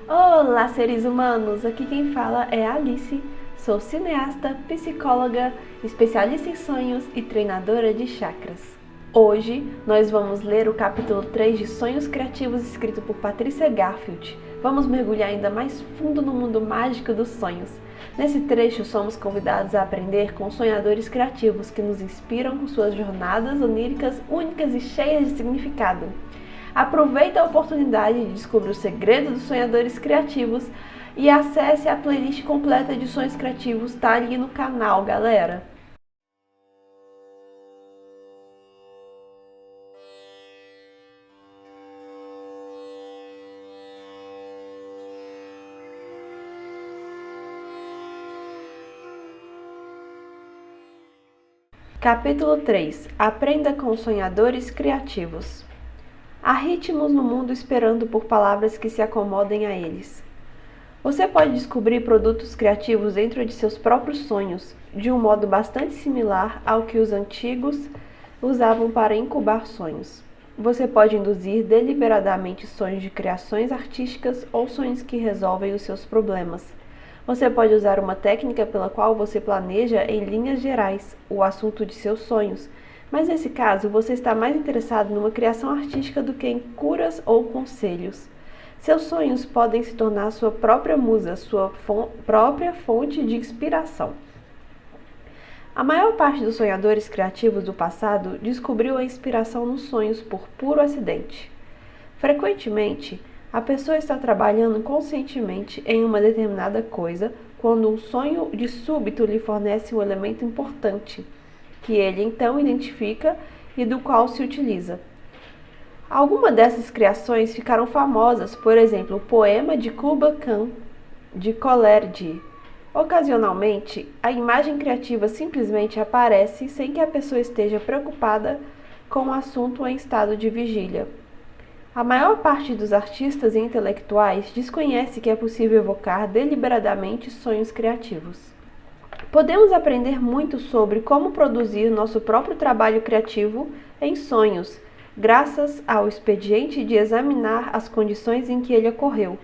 Olá, seres humanos! Aqui quem fala é a Alice. Sou cineasta, psicóloga, especialista em sonhos e treinadora de chakras. Hoje nós vamos ler o capítulo 3 de Sonhos Criativos, escrito por Patricia Garfield. Vamos mergulhar ainda mais fundo no mundo mágico dos sonhos. Nesse trecho, somos convidados a aprender com sonhadores criativos que nos inspiram com suas jornadas oníricas únicas e cheias de significado. Aproveite a oportunidade de descobrir o segredo dos sonhadores criativos e acesse a playlist completa de sonhos criativos, tá ali no canal, galera. Capítulo 3. Aprenda com os sonhadores criativos. Há ritmos no mundo esperando por palavras que se acomodem a eles. Você pode descobrir produtos criativos dentro de seus próprios sonhos, de um modo bastante similar ao que os antigos usavam para incubar sonhos. Você pode induzir deliberadamente sonhos de criações artísticas ou sonhos que resolvem os seus problemas. Você pode usar uma técnica pela qual você planeja em linhas gerais o assunto de seus sonhos, mas nesse caso você está mais interessado numa criação artística do que em curas ou conselhos. Seus sonhos podem se tornar sua própria musa, sua própria fonte de inspiração. A maior parte dos sonhadores criativos do passado descobriu a inspiração nos sonhos por puro acidente. Frequentemente, a pessoa está trabalhando conscientemente em uma determinada coisa quando um sonho de súbito lhe fornece um elemento importante, que ele então identifica e do qual se utiliza. Algumas dessas criações ficaram famosas, por exemplo, o poema de Kubla Khan, de Coleridge. Ocasionalmente, a imagem criativa simplesmente aparece sem que a pessoa esteja preocupada com o assunto em estado de vigília. A maior parte dos artistas e intelectuais desconhece que é possível evocar deliberadamente sonhos criativos. Podemos aprender muito sobre como produzir nosso próprio trabalho criativo em sonhos, graças ao expediente de examinar as condições em que ele ocorreu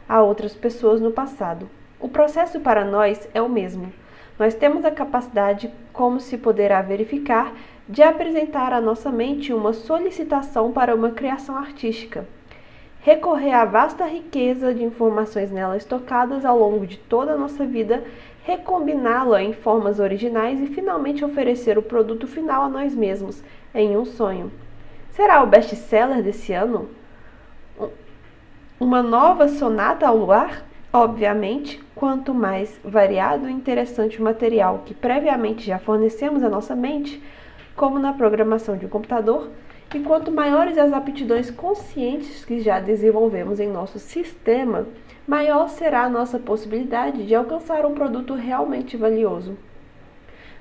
a outras pessoas no passado. O processo para nós é o mesmo. Nós temos a capacidade, como se poderá verificar, de apresentar à nossa mente uma solicitação para uma criação artística. Recorrer à vasta riqueza de informações nela estocadas ao longo de toda a nossa vida, recombiná-la em formas originais e finalmente oferecer o produto final a nós mesmos, em um sonho. Será o best-seller desse ano? Uma nova sonata ao luar? Obviamente, quanto mais variado e interessante o material que previamente já fornecemos à nossa mente, como na programação de um computador, e quanto maiores as aptidões conscientes que já desenvolvemos em nosso sistema, maior será a nossa possibilidade de alcançar um produto realmente valioso.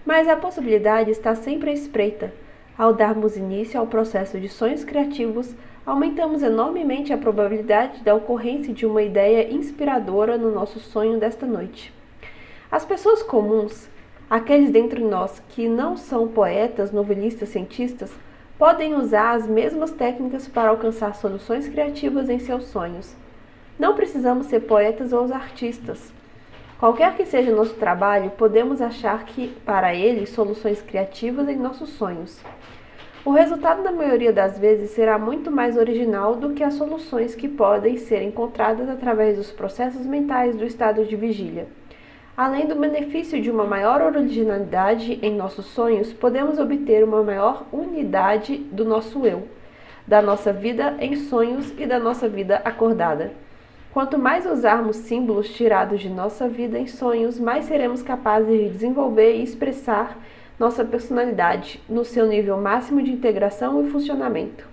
Mas a possibilidade está sempre à espreita. Ao darmos início ao processo de sonhos criativos, aumentamos enormemente a probabilidade da ocorrência de uma ideia inspiradora no nosso sonho desta noite. As pessoas comuns, aqueles dentre nós que não são poetas, novelistas, cientistas, podem usar as mesmas técnicas para alcançar soluções criativas em seus sonhos. Não precisamos ser poetas ou artistas. Qualquer que seja o nosso trabalho, podemos achar para ele soluções criativas em nossos sonhos. O resultado, na maioria das vezes, será muito mais original do que as soluções que podem ser encontradas através dos processos mentais do estado de vigília. Além do benefício de uma maior originalidade em nossos sonhos, podemos obter uma maior unidade do nosso eu, da nossa vida em sonhos e da nossa vida acordada. Quanto mais usarmos símbolos tirados de nossa vida em sonhos, mais seremos capazes de desenvolver e expressar nossa personalidade no seu nível máximo de integração e funcionamento.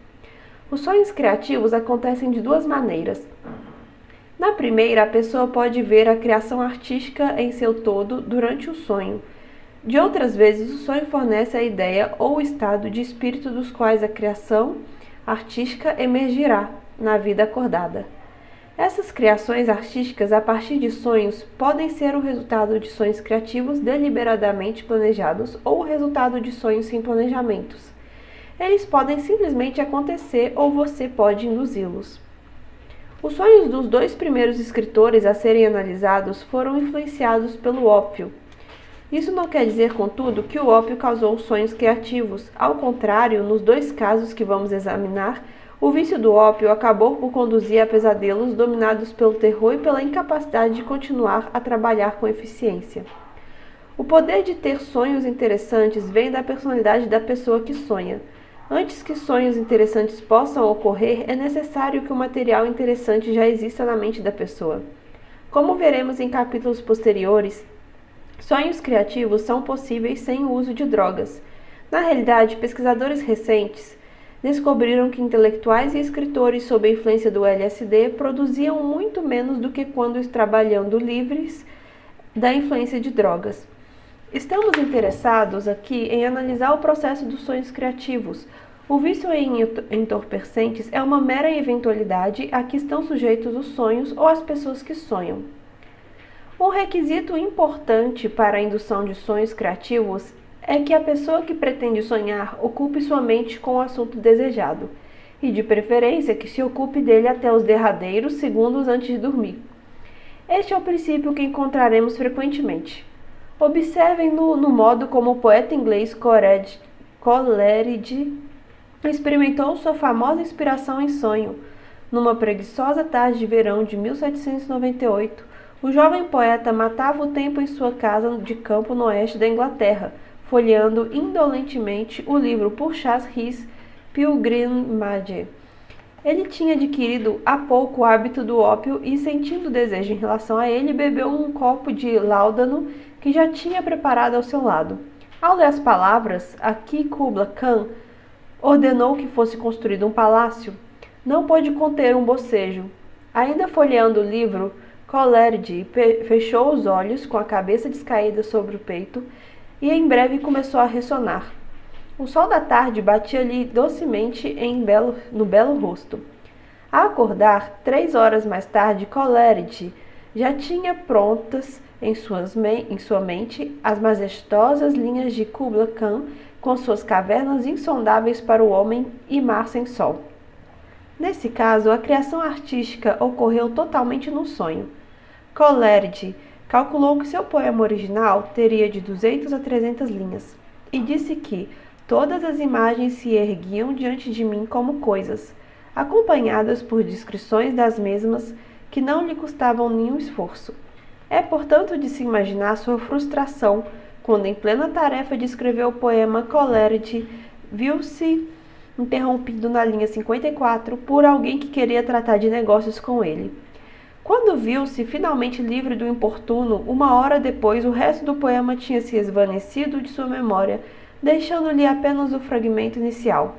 Os sonhos criativos acontecem de duas maneiras. Na primeira, a pessoa pode ver a criação artística em seu todo durante o sonho. De outras vezes, o sonho fornece a ideia ou o estado de espírito dos quais a criação artística emergirá na vida acordada. Essas criações artísticas a partir de sonhos podem ser o resultado de sonhos criativos deliberadamente planejados ou o resultado de sonhos sem planejamentos. Eles podem simplesmente acontecer ou você pode induzi-los. Os sonhos dos 2 primeiros escritores a serem analisados foram influenciados pelo ópio. Isso não quer dizer, contudo, que o ópio causou sonhos criativos. Ao contrário, nos 2 casos que vamos examinar, o vício do ópio acabou por conduzir a pesadelos dominados pelo terror e pela incapacidade de continuar a trabalhar com eficiência. O poder de ter sonhos interessantes vem da personalidade da pessoa que sonha. Antes que sonhos interessantes possam ocorrer, é necessário que o material interessante já exista na mente da pessoa. Como veremos em capítulos posteriores, sonhos criativos são possíveis sem o uso de drogas. Na realidade, pesquisadores recentes descobriram que intelectuais e escritores sob a influência do LSD produziam muito menos do que quando trabalhando livres da influência de drogas. Estamos interessados aqui em analisar o processo dos sonhos criativos. O vício em entorpecentes é uma mera eventualidade a que estão sujeitos os sonhos ou as pessoas que sonham. Um requisito importante para a indução de sonhos criativos é que a pessoa que pretende sonhar ocupe sua mente com o assunto desejado, e de preferência que se ocupe dele até os derradeiros segundos antes de dormir. Este é o princípio que encontraremos frequentemente. Observem no modo como o poeta inglês Coleridge experimentou sua famosa inspiração em sonho. Numa preguiçosa tarde de verão de 1798, o jovem poeta matava o tempo em sua casa de campo no oeste da Inglaterra, folheando indolentemente o livro Purchas His Pilgrimage. Ele tinha adquirido há pouco o hábito do ópio e, sentindo desejo em relação a ele, bebeu um copo de láudano que já tinha preparado ao seu lado. Ao ler as palavras, aqui Kubla Khan ordenou que fosse construído um palácio. Não pôde conter um bocejo. Ainda folheando o livro, Coleridge fechou os olhos com a cabeça descaída sobre o peito e em breve começou a ressonar. O sol da tarde batia-lhe docemente no belo rosto. A acordar, 3 horas mais tarde, Coleridge já tinha prontas em sua mente as majestosas linhas de Kubla Khan com suas cavernas insondáveis para o homem e mar sem sol. Nesse caso, a criação artística ocorreu totalmente num sonho. Coleridge calculou que seu poema original teria de 200 a 300 linhas e disse que todas as imagens se erguiam diante de mim como coisas, acompanhadas por descrições das mesmas que não lhe custavam nenhum esforço. É, portanto, de se imaginar sua frustração quando, em plena tarefa de escrever o poema, Coleridge viu-se interrompido na linha 54 por alguém que queria tratar de negócios com ele. Quando viu-se finalmente livre do importuno, 1 hora depois o resto do poema tinha se esvanecido de sua memória, deixando-lhe apenas o fragmento inicial.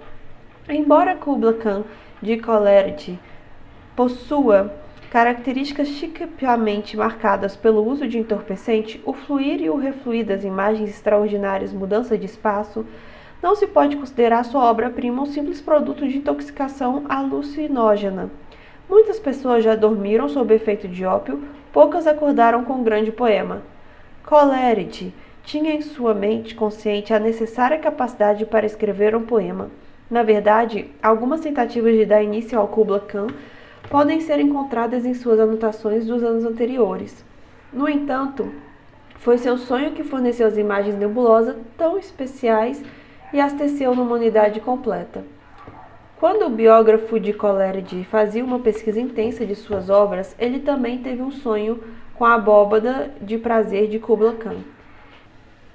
Embora Kubla Khan de Coleridge possua características tipicamente marcadas pelo uso de entorpecente, o fluir e o refluir das imagens extraordinárias mudança de espaço, não se pode considerar sua obra-prima um simples produto de intoxicação alucinógena. Muitas pessoas já dormiram sob efeito de ópio, poucas acordaram com um grande poema. Coleridge tinha em sua mente consciente a necessária capacidade para escrever um poema. Na verdade, algumas tentativas de dar início ao Kubla Khan podem ser encontradas em suas anotações dos anos anteriores. No entanto, foi seu sonho que forneceu as imagens nebulosas tão especiais e as teceu numa unidade completa. Quando o biógrafo de Coleridge fazia uma pesquisa intensa de suas obras, ele também teve um sonho com a abóbada de prazer de Kubla Khan.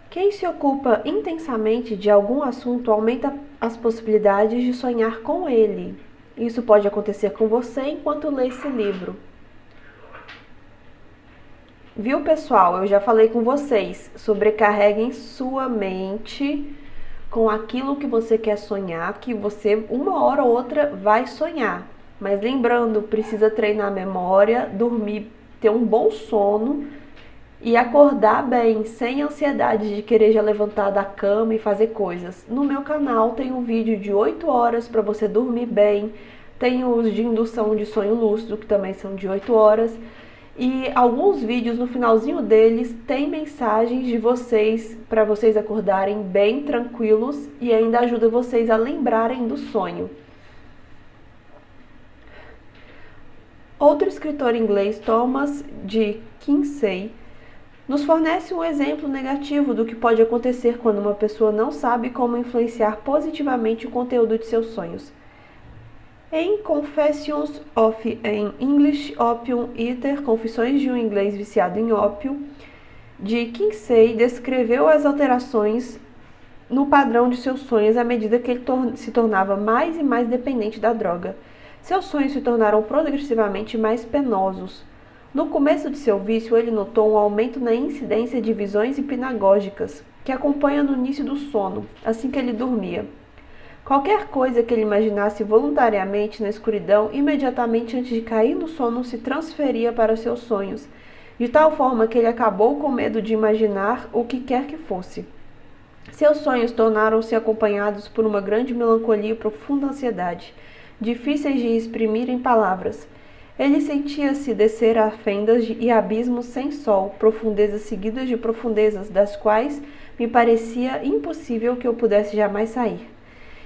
Quem se ocupa intensamente de algum assunto aumenta as possibilidades de sonhar com ele. Isso pode acontecer com você enquanto lê esse livro. Viu, pessoal? Eu já falei com vocês. Sobrecarreguem sua mente com aquilo que você quer sonhar, que você, uma hora ou outra, vai sonhar. Mas lembrando, precisa treinar a memória, dormir, ter um bom sono e acordar bem, sem ansiedade de querer já levantar da cama e fazer coisas. No meu canal tem um vídeo de 8 horas para você dormir bem, tem os de indução de sonho lúcido, que também são de 8 horas, e alguns vídeos no finalzinho deles tem mensagens de vocês, para vocês acordarem bem tranquilos e ainda ajuda vocês a lembrarem do sonho. Outro escritor inglês, Thomas de Quincey, nos fornece um exemplo negativo do que pode acontecer quando uma pessoa não sabe como influenciar positivamente o conteúdo de seus sonhos. Em Confessions of an English Opium Eater, Confissões de um Inglês Viciado em Ópio, de Quincey descreveu as alterações no padrão de seus sonhos à medida que ele se tornava mais e mais dependente da droga. Seus sonhos se tornaram progressivamente mais penosos. No começo de seu vício, ele notou um aumento na incidência de visões hipnagógicas, que acompanham no início do sono, assim que ele dormia. Qualquer coisa que ele imaginasse voluntariamente na escuridão, imediatamente antes de cair no sono, se transferia para seus sonhos, de tal forma que ele acabou com medo de imaginar o que quer que fosse. Seus sonhos tornaram-se acompanhados por uma grande melancolia e profunda ansiedade, difíceis de exprimir em palavras. Ele sentia-se descer a fendas e abismos sem sol, profundezas seguidas de profundezas, das quais me parecia impossível que eu pudesse jamais sair.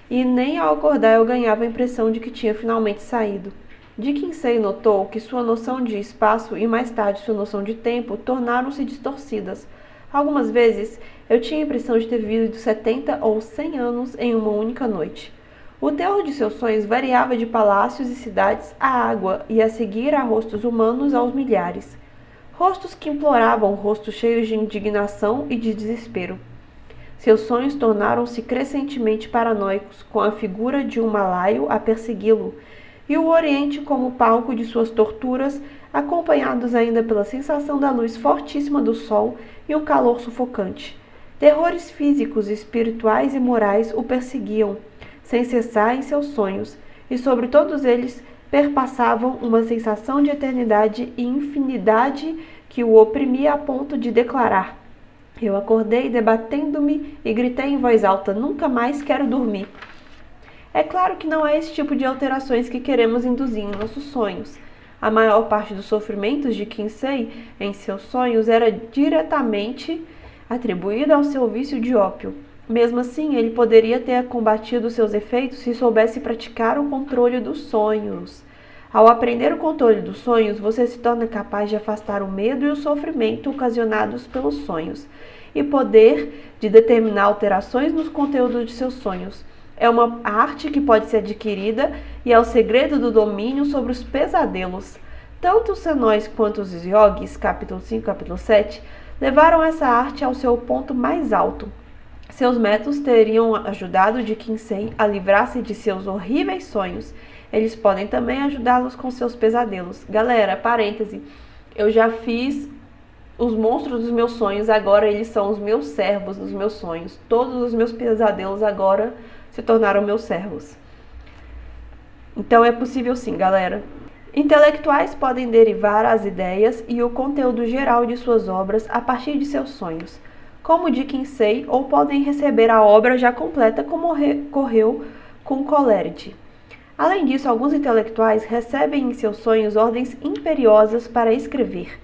E nem ao acordar eu ganhava a impressão de que tinha finalmente saído. De Quincey notou que sua noção de espaço e mais tarde sua noção de tempo tornaram-se distorcidas. Algumas vezes eu tinha a impressão de ter vivido 70 ou 100 anos em uma única noite. O teor de seus sonhos variava de palácios e cidades à água e a seguir a rostos humanos aos milhares. Rostos que imploravam, rostos cheios de indignação e de desespero. Seus sonhos tornaram-se crescentemente paranoicos, com a figura de um malaio a persegui-lo, e o Oriente como palco de suas torturas, acompanhados ainda pela sensação da luz fortíssima do sol e um calor sufocante. Terrores físicos, espirituais e morais o perseguiam, sem cessar em seus sonhos, e sobre todos eles perpassavam uma sensação de eternidade e infinidade que o oprimia a ponto de declarar: eu acordei debatendo-me e gritei em voz alta: nunca mais quero dormir. É claro que não é esse tipo de alterações que queremos induzir em nossos sonhos. A maior parte dos sofrimentos de Quincey em seus sonhos era diretamente atribuída ao seu vício de ópio. Mesmo assim, ele poderia ter combatido seus efeitos se soubesse praticar o controle dos sonhos. Ao aprender o controle dos sonhos, você se torna capaz de afastar o medo e o sofrimento ocasionados pelos sonhos, e poder de determinar alterações nos conteúdos de seus sonhos. É uma arte que pode ser adquirida e é o segredo do domínio sobre os pesadelos. Tanto os senóis quanto os yogis, capítulo 5, capítulo 7, levaram essa arte ao seu ponto mais alto. Seus métodos teriam ajudado de Quincey a livrar-se de seus horríveis sonhos. Eles podem também ajudá-los com seus pesadelos. Galera, parêntese, eu já fiz os monstros dos meus sonhos, agora eles são os meus servos dos meus sonhos. Todos os meus pesadelos agora se tornaram meus servos. Então é possível sim, galera. Intelectuais podem derivar as ideias e o conteúdo geral de suas obras a partir de seus sonhos, como de Quincey, ou podem receber a obra já completa, como ocorreu com Coleridge. Além disso, alguns intelectuais recebem em seus sonhos ordens imperiosas para escrever.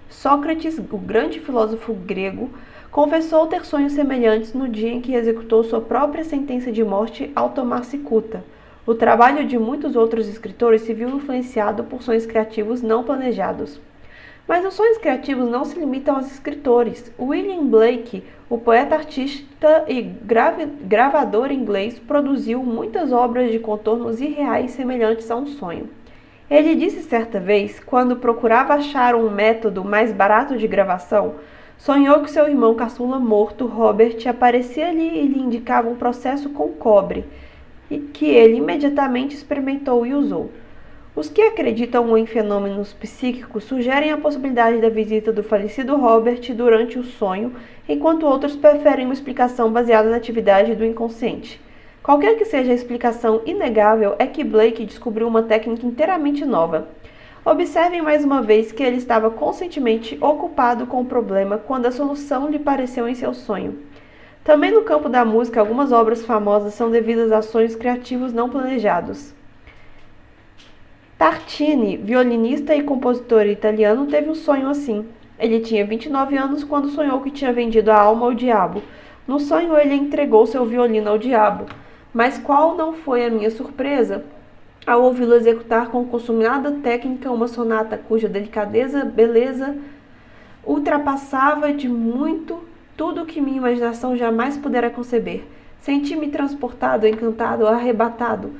Sócrates, o grande filósofo grego, confessou ter sonhos semelhantes no dia em que executou sua própria sentença de morte ao tomar cicuta. O trabalho de muitos outros escritores se viu influenciado por sonhos criativos não planejados. Mas os sonhos criativos não se limitam aos escritores. William Blake, o poeta, artista e gravador inglês, produziu muitas obras de contornos irreais semelhantes a um sonho. Ele disse certa vez, quando procurava achar um método mais barato de gravação, sonhou que seu irmão caçula morto, Robert, aparecia-lhe e lhe indicava um processo com cobre, que ele imediatamente experimentou e usou. Os que acreditam em fenômenos psíquicos sugerem a possibilidade da visita do falecido Robert durante o sonho, enquanto outros preferem uma explicação baseada na atividade do inconsciente. Qualquer que seja a explicação inegável, é que Blake descobriu uma técnica inteiramente nova. Observem mais uma vez que ele estava conscientemente ocupado com o problema quando a solução lhe apareceu em seu sonho. Também no campo da música, algumas obras famosas são devidas a sonhos criativos não planejados. Tartini, violinista e compositor italiano, teve um sonho assim. Ele tinha 29 anos quando sonhou que tinha vendido a alma ao diabo. No sonho, ele entregou seu violino ao diabo. Mas qual não foi a minha surpresa? ao ouvi-lo executar com consumada técnica uma sonata cuja delicadeza, beleza, ultrapassava de muito tudo o que minha imaginação jamais pudera conceber. Senti-me transportado, encantado, arrebatado.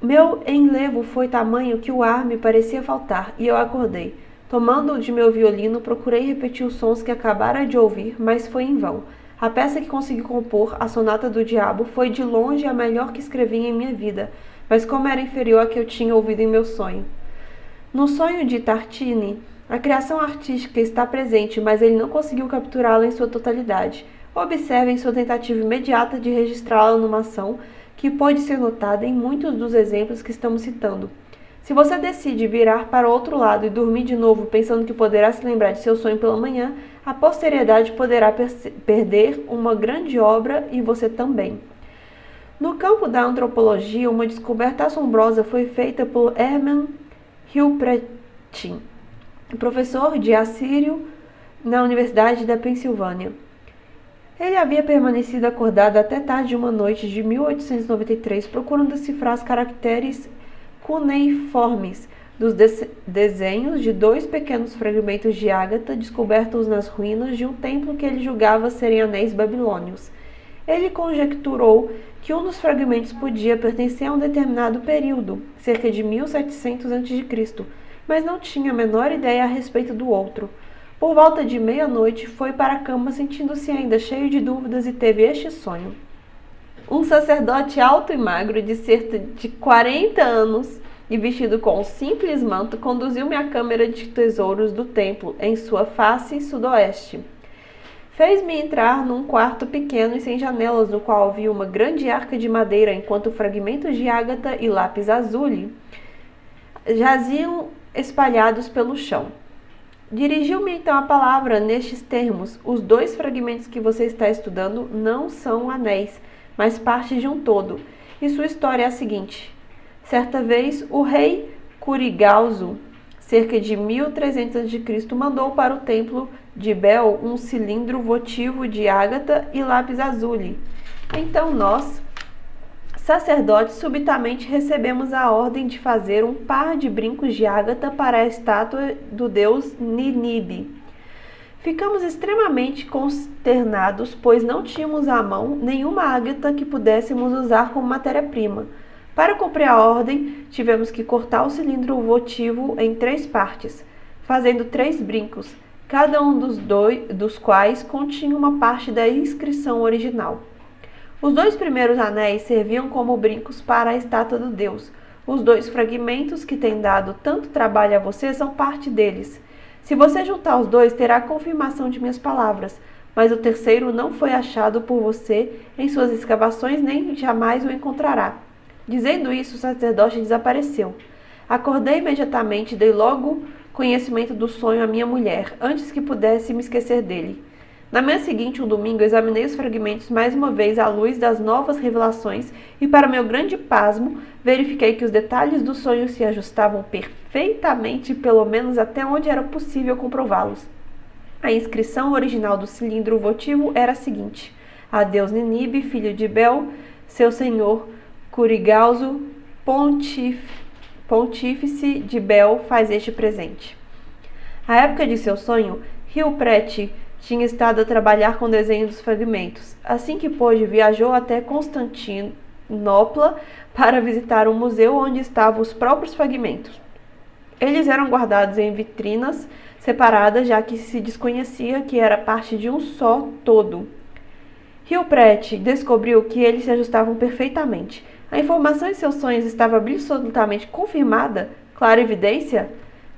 Meu enlevo foi tamanho que o ar me parecia faltar, e eu acordei. Tomando de meu violino, procurei repetir os sons que acabara de ouvir, mas foi em vão. A peça que consegui compor, a Sonata do Diabo, foi de longe a melhor que escrevi em minha vida, mas como era inferior à que eu tinha ouvido em meu sonho. No sonho de Tartini, a criação artística está presente, mas ele não conseguiu capturá-la em sua totalidade. Observem sua tentativa imediata de registrá-la numa ação que pode ser notada em muitos dos exemplos que estamos citando. Se você decide virar para o outro lado e dormir de novo pensando que poderá se lembrar de seu sonho pela manhã, a posteridade poderá perder uma grande obra e você também. No campo da antropologia, uma descoberta assombrosa foi feita por Hermann Hilprecht, professor de assírio na Universidade da Pensilvânia. Ele havia permanecido acordado até tarde de uma noite de 1893, procurando decifrar os caracteres cuneiformes dos desenhos de 2 pequenos fragmentos de ágata descobertos nas ruínas de um templo que ele julgava serem anéis babilônios. Ele conjecturou que um dos fragmentos podia pertencer a um determinado período, cerca de 1700 a.C., mas não tinha a menor ideia a respeito do outro. Por volta de meia-noite, foi para a cama sentindo-se ainda cheio de dúvidas e teve este sonho. Um sacerdote alto e magro, de cerca de 40 anos e vestido com um simples manto, conduziu-me à câmara de tesouros do templo, em sua face sudoeste. Fez-me entrar num quarto pequeno e sem janelas, no qual havia uma grande arca de madeira, enquanto fragmentos de ágata e lápis azul jaziam espalhados pelo chão. Dirigiu-me então a palavra nestes termos: os 2 fragmentos que você está estudando não são anéis, mas parte de um todo. E sua história é a seguinte. Certa vez, o rei Kurigalzu, cerca de 1300 a.C., mandou para o templo de Bel um cilindro votivo de ágata e lápis azul. Então nós, sacerdotes, subitamente recebemos a ordem de fazer um par de brincos de ágata para a estátua do deus Ninibe. Ficamos extremamente consternados, pois não tínhamos à mão nenhuma ágata que pudéssemos usar como matéria-prima. Para cumprir a ordem, tivemos que cortar o cilindro votivo em 3 partes, fazendo 3 brincos, cada um dos quais continha uma parte da inscrição original. Os 2 primeiros anéis serviam como brincos para a estátua do deus. Os 2 fragmentos que têm dado tanto trabalho a você são parte deles. Se você juntar os 2, terá a confirmação de minhas palavras, mas o terceiro não foi achado por você em suas escavações, nem jamais o encontrará. Dizendo isso, o sacerdote desapareceu. Acordei imediatamente e dei logo conhecimento do sonho à minha mulher, antes que pudesse me esquecer dele. Na manhã seguinte, um domingo, examinei os fragmentos mais uma vez à luz das novas revelações e, para meu grande pasmo, verifiquei que os detalhes do sonho se ajustavam perfeitamente, pelo menos até onde era possível comprová-los. A inscrição original do cilindro votivo era a seguinte: a Deus Ninibe, filho de Bel, seu senhor Kurigalzu, pontífice de Bel, faz este presente. À época de seu sonho, Hilprecht tinha estado a trabalhar com o desenho dos fragmentos. Assim que pôde, viajou até Constantinopla para visitar um museu onde estavam os próprios fragmentos. Eles eram guardados em vitrinas separadas, já que se desconhecia que era parte de um só todo. Hilprecht descobriu que eles se ajustavam perfeitamente. A informação em seus sonhos estava absolutamente confirmada, clara evidência,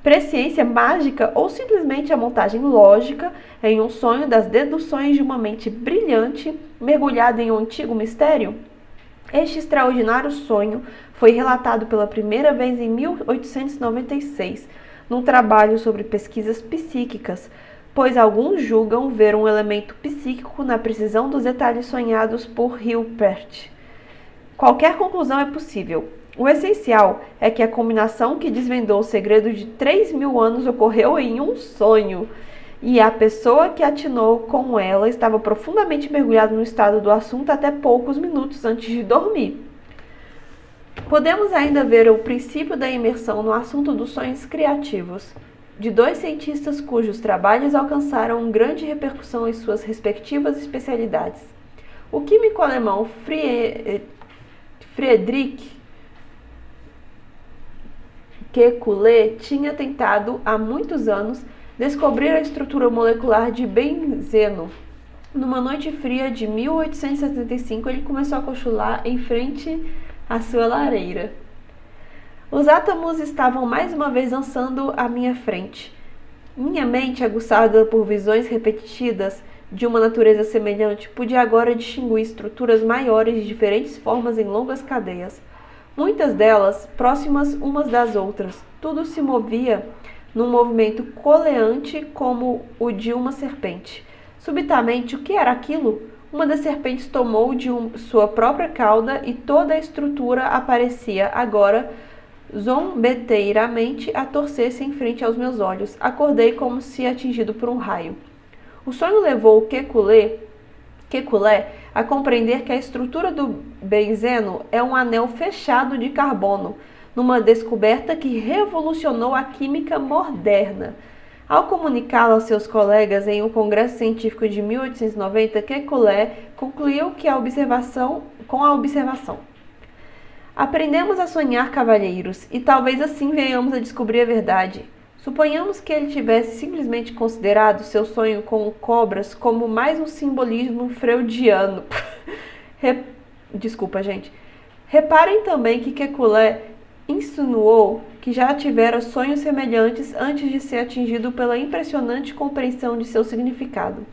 presciência mágica ou simplesmente a montagem lógica em um sonho das deduções de uma mente brilhante mergulhada em um antigo mistério? Este extraordinário sonho foi relatado pela primeira vez em 1896, num trabalho sobre pesquisas psíquicas, pois alguns julgam ver um elemento psíquico na precisão dos detalhes sonhados por Hilprecht. Qualquer conclusão é possível. O essencial é que a combinação que desvendou o segredo de 3.000 anos ocorreu em um sonho, e a pessoa que atinou com ela estava profundamente mergulhada no estado do assunto até poucos minutos antes de dormir. Podemos ainda ver o princípio da imersão no assunto dos sonhos criativos, de dois cientistas cujos trabalhos alcançaram grande repercussão em suas respectivas especialidades. O químico alemão Friedrich Kekulé tinha tentado há muitos anos descobrir a estrutura molecular de benzeno. Numa noite fria de 1875, ele começou a cochilar em frente à sua lareira. Os átomos estavam mais uma vez dançando à minha frente. Minha mente, aguçada por visões repetidas de uma natureza semelhante, podia agora distinguir estruturas maiores de diferentes formas em longas cadeias. Muitas delas próximas umas das outras. Tudo se movia num movimento coleante como o de uma serpente. Subitamente, o que era aquilo? Uma das serpentes tomou de sua própria cauda e toda a estrutura aparecia agora zombeteiramente a torcer-se em frente aos meus olhos. Acordei como se atingido por um raio. O sonho levou Kekulé a compreender que a estrutura do benzeno é um anel fechado de carbono, numa descoberta que revolucionou a química moderna. Ao comunicá-la aos seus colegas em um congresso científico de 1890, Kekulé concluiu que com a observação. Aprendemos a sonhar, cavalheiros, e talvez assim venhamos a descobrir a verdade. Suponhamos que ele tivesse simplesmente considerado seu sonho com cobras como mais um simbolismo freudiano. Desculpa, gente. Reparem também que Kekulé insinuou que já tivera sonhos semelhantes antes de ser atingido pela impressionante compreensão de seu significado.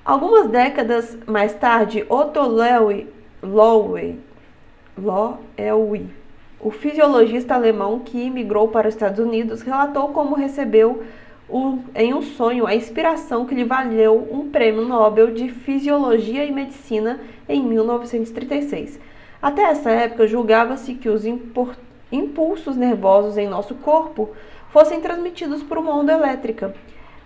Algumas décadas mais tarde, Otto Loewi, o fisiologista alemão que imigrou para os Estados Unidos, relatou como recebeu em um sonho a inspiração que lhe valeu um prêmio Nobel de Fisiologia e Medicina em 1936. Até essa época, julgava-se que os impulsos nervosos em nosso corpo fossem transmitidos por uma onda elétrica.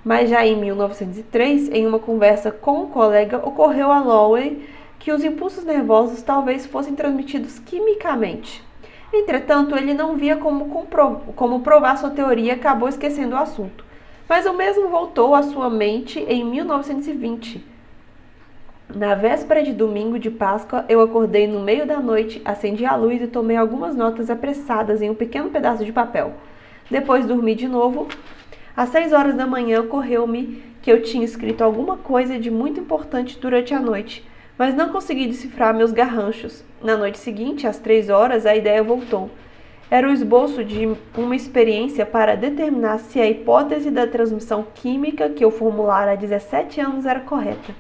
Mas já em 1903, em uma conversa com um colega, ocorreu a Loewy que os impulsos nervosos talvez fossem transmitidos quimicamente. Entretanto, ele não via como provar sua teoria e acabou esquecendo o assunto. Mas o mesmo voltou à sua mente em 1920. Na véspera de domingo de Páscoa, eu acordei no meio da noite, acendi a luz e tomei algumas notas apressadas em um pequeno pedaço de papel. Depois dormi de novo. Às 6 horas da manhã, ocorreu-me que eu tinha escrito alguma coisa de muito importante durante a noite, mas não consegui decifrar meus garranchos. Na noite seguinte, às 3 horas, a ideia voltou. Era o esboço de uma experiência para determinar se a hipótese da transmissão química que eu formulara há 17 anos era correta.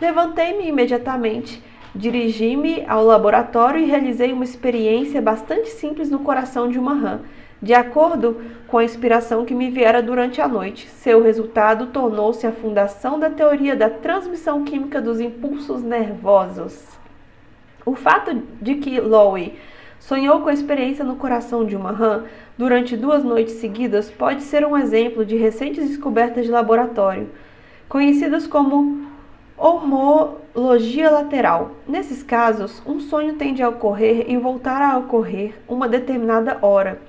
Levantei-me imediatamente, dirigi-me ao laboratório e realizei uma experiência bastante simples no coração de uma rã, de acordo com a inspiração que me viera durante a noite. Seu resultado tornou-se a fundação da teoria da transmissão química dos impulsos nervosos. O fato de que Loewy sonhou com a experiência no coração de uma rã durante 2 noites seguidas pode ser um exemplo de recentes descobertas de laboratório, conhecidas como homologia lateral. Nesses casos, um sonho tende a ocorrer e voltar a ocorrer uma determinada hora.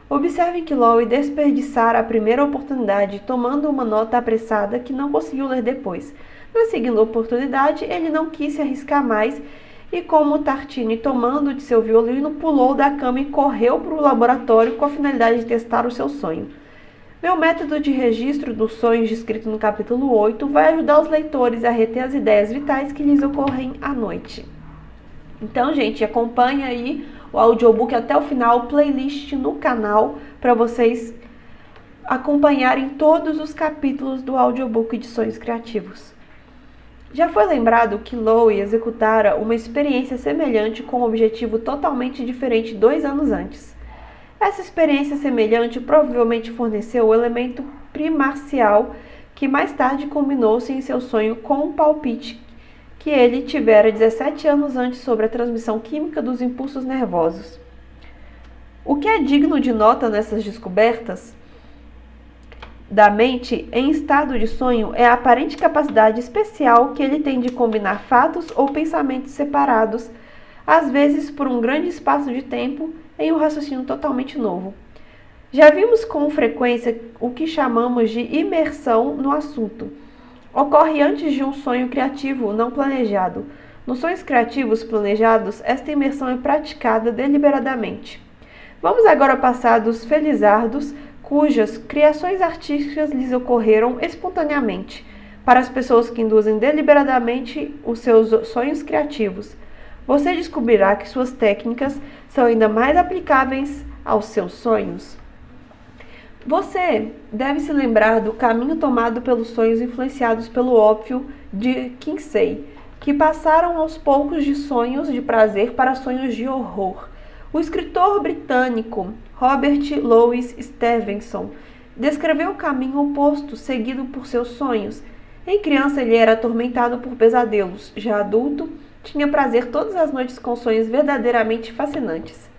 Observem que Loewy desperdiçara a primeira oportunidade, tomando uma nota apressada que não conseguiu ler depois. Na seguinte oportunidade, ele não quis se arriscar mais e, como Tartini, tomando de seu violino, pulou da cama e correu para o laboratório com a finalidade de testar o seu sonho. Meu método de registro dos sonhos, descrito no capítulo 8, vai ajudar os leitores a reter as ideias vitais que lhes ocorrem à noite. Então, gente, acompanha aí o audiobook até o final, playlist no canal, para vocês acompanharem todos os capítulos do audiobook de Sonhos Criativos. Já foi lembrado que Loewy executara uma experiência semelhante com um objetivo totalmente diferente 2 anos antes. Essa experiência semelhante provavelmente forneceu o elemento primarcial que mais tarde combinou-se em seu sonho com um palpite que ele tivera 17 anos antes sobre a transmissão química dos impulsos nervosos. O que é digno de nota nessas descobertas da mente em estado de sonho é a aparente capacidade especial que ele tem de combinar fatos ou pensamentos separados às vezes por um grande espaço de tempo, em um raciocínio totalmente novo. Já vimos com frequência o que chamamos de imersão no assunto. Ocorre antes de um sonho criativo não planejado. Nos sonhos criativos planejados, esta imersão é praticada deliberadamente. Vamos agora passar dos felizardos, cujas criações artísticas lhes ocorreram espontaneamente, para as pessoas que induzem deliberadamente os seus sonhos criativos. Você descobrirá que suas técnicas são ainda mais aplicáveis aos seus sonhos. Você deve se lembrar do caminho tomado pelos sonhos influenciados pelo ópio de Kinsey, que passaram aos poucos de sonhos de prazer para sonhos de horror. O escritor britânico Robert Louis Stevenson descreveu o caminho oposto seguido por seus sonhos. Em criança, ele era atormentado por pesadelos. Já adulto, tinha prazer todas as noites com sonhos verdadeiramente fascinantes.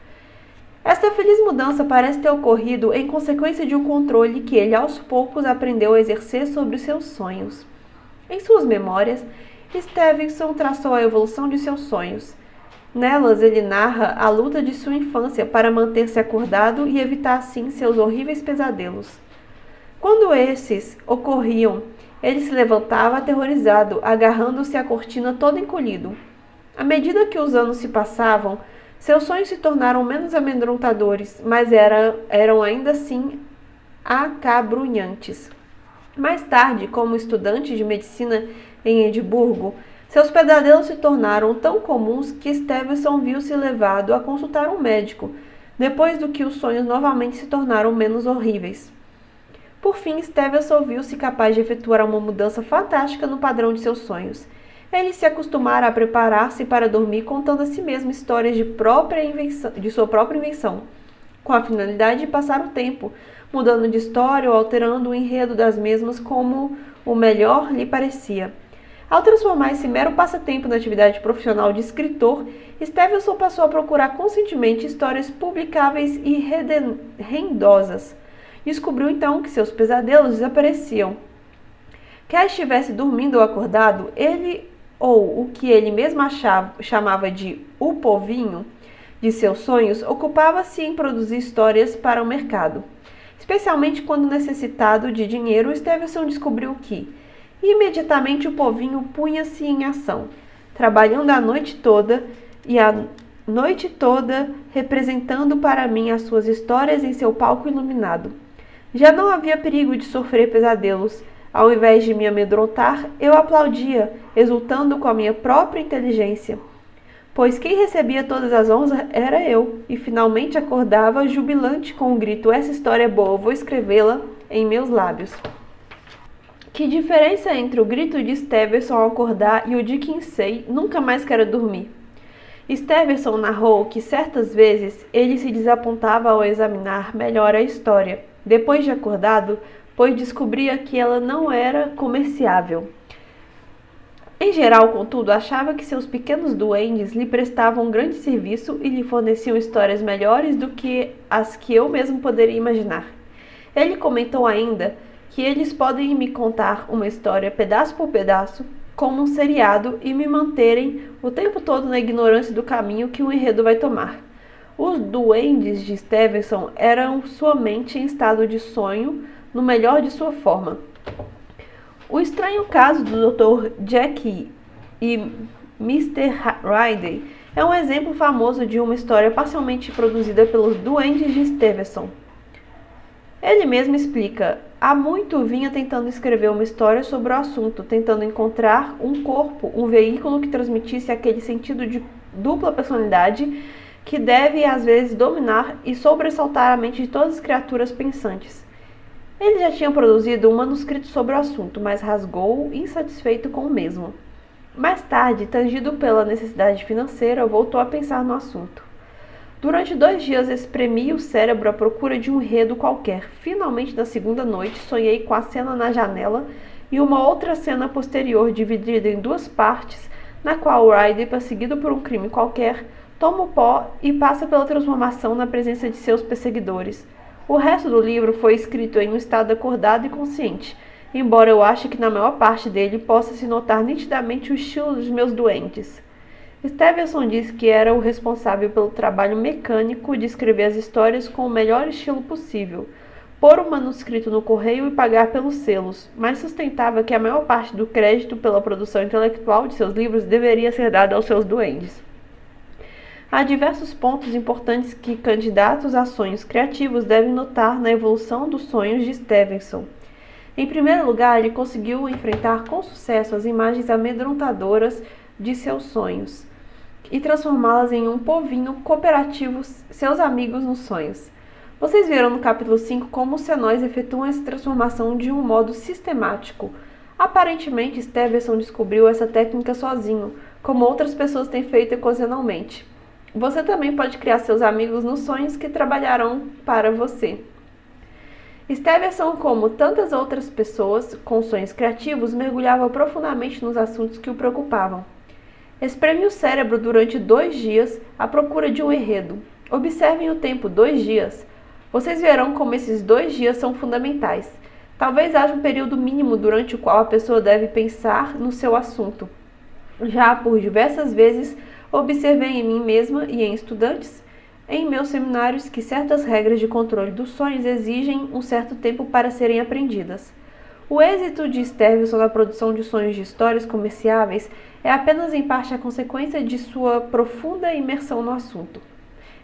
Esta feliz mudança parece ter ocorrido em consequência de um controle que ele aos poucos aprendeu a exercer sobre os seus sonhos. Em suas memórias, Stevenson traçou a evolução de seus sonhos. Nelas, ele narra a luta de sua infância para manter-se acordado e evitar assim seus horríveis pesadelos. Quando esses ocorriam, ele se levantava aterrorizado, agarrando-se à cortina todo encolhido. À medida que os anos se passavam, seus sonhos se tornaram menos amedrontadores, mas eram ainda assim acabrunhantes. Mais tarde, como estudante de medicina em Edimburgo, seus pesadelos se tornaram tão comuns que Stevenson viu-se levado a consultar um médico, depois do que os sonhos novamente se tornaram menos horríveis. Por fim, Stevenson viu-se capaz de efetuar uma mudança fantástica no padrão de seus sonhos. Ele se acostumara a preparar-se para dormir contando a si mesmo histórias de sua própria invenção, com a finalidade de passar o tempo, mudando de história ou alterando o enredo das mesmas como o melhor lhe parecia. Ao transformar esse mero passatempo na atividade profissional de escritor, Stevenson passou a procurar conscientemente histórias publicáveis e rendosas. Descobriu então que seus pesadelos desapareciam. Quer estivesse dormindo ou acordado, ele ou o que ele mesmo chamava de o povinho de seus sonhos, ocupava-se em produzir histórias para o mercado. Especialmente quando necessitado de dinheiro, Stevenson descobriu que, imediatamente o povinho punha-se em ação, trabalhando a noite toda representando para mim as suas histórias em seu palco iluminado. Já não havia perigo de sofrer pesadelos. Ao invés de me amedrontar, eu aplaudia, exultando com a minha própria inteligência, pois quem recebia todas as honras era eu, e finalmente acordava jubilante com o grito: essa história é boa, vou escrevê-la em meus lábios. Que diferença entre o grito de Stevenson ao acordar e o de Kinsey, nunca mais quero dormir. Stevenson narrou que certas vezes ele se desapontava ao examinar melhor a história, depois de acordado, pois descobria que ela não era comerciável. Em geral, contudo, achava que seus pequenos duendes lhe prestavam um grande serviço e lhe forneciam histórias melhores do que as que eu mesmo poderia imaginar. Ele comentou ainda que eles podem me contar uma história pedaço por pedaço, como um seriado, e me manterem o tempo todo na ignorância do caminho que o enredo vai tomar. Os duendes de Stevenson eram sua mente em estado de sonho, no melhor de sua forma. O estranho caso do Dr. Jekyll e Mr. Hyde é um exemplo famoso de uma história parcialmente produzida pelos duendes de Stevenson. Ele mesmo explica: há muito vinha tentando escrever uma história sobre o assunto, tentando encontrar um corpo, um veículo que transmitisse aquele sentido de dupla personalidade que deve às vezes dominar e sobressaltar a mente de todas as criaturas pensantes. Ele já tinha produzido um manuscrito sobre o assunto, mas rasgou-o insatisfeito com o mesmo. Mais tarde, tangido pela necessidade financeira, voltou a pensar no assunto. Durante 2 dias espremi o cérebro à procura de um enredo qualquer. Finalmente, na segunda noite, sonhei com a cena na janela e uma outra cena posterior, dividida em 2 partes, na qual Ryder, perseguido por um crime qualquer, toma o pó e passa pela transformação na presença de seus perseguidores. O resto do livro foi escrito em um estado acordado e consciente, embora eu ache que na maior parte dele possa se notar nitidamente o estilo dos meus duendes. Stevenson disse que era o responsável pelo trabalho mecânico de escrever as histórias com o melhor estilo possível, pôr o manuscrito no correio e pagar pelos selos, mas sustentava que a maior parte do crédito pela produção intelectual de seus livros deveria ser dada aos seus duendes. Há diversos pontos importantes que candidatos a sonhos criativos devem notar na evolução dos sonhos de Stevenson. Em primeiro lugar, ele conseguiu enfrentar com sucesso as imagens amedrontadoras de seus sonhos e transformá-las em um povinho cooperativo, seus amigos nos sonhos. Vocês viram no capítulo 5 como os senóis efetuam essa transformação de um modo sistemático. Aparentemente, Stevenson descobriu essa técnica sozinho, como outras pessoas têm feito ocasionalmente. Você também pode criar seus amigos nos sonhos que trabalharão para você. Stevenson, como tantas outras pessoas com sonhos criativos, mergulhava profundamente nos assuntos que o preocupavam. Espreme o cérebro durante 2 dias à procura de um enredo. Observem o tempo, 2 dias. Vocês verão como esses 2 dias são fundamentais. Talvez haja um período mínimo durante o qual a pessoa deve pensar no seu assunto. Já por diversas vezes, observei em mim mesma e em estudantes, em meus seminários, que certas regras de controle dos sonhos exigem um certo tempo para serem aprendidas. O êxito de Stevenson na produção de sonhos de histórias comerciáveis é apenas em parte a consequência de sua profunda imersão no assunto.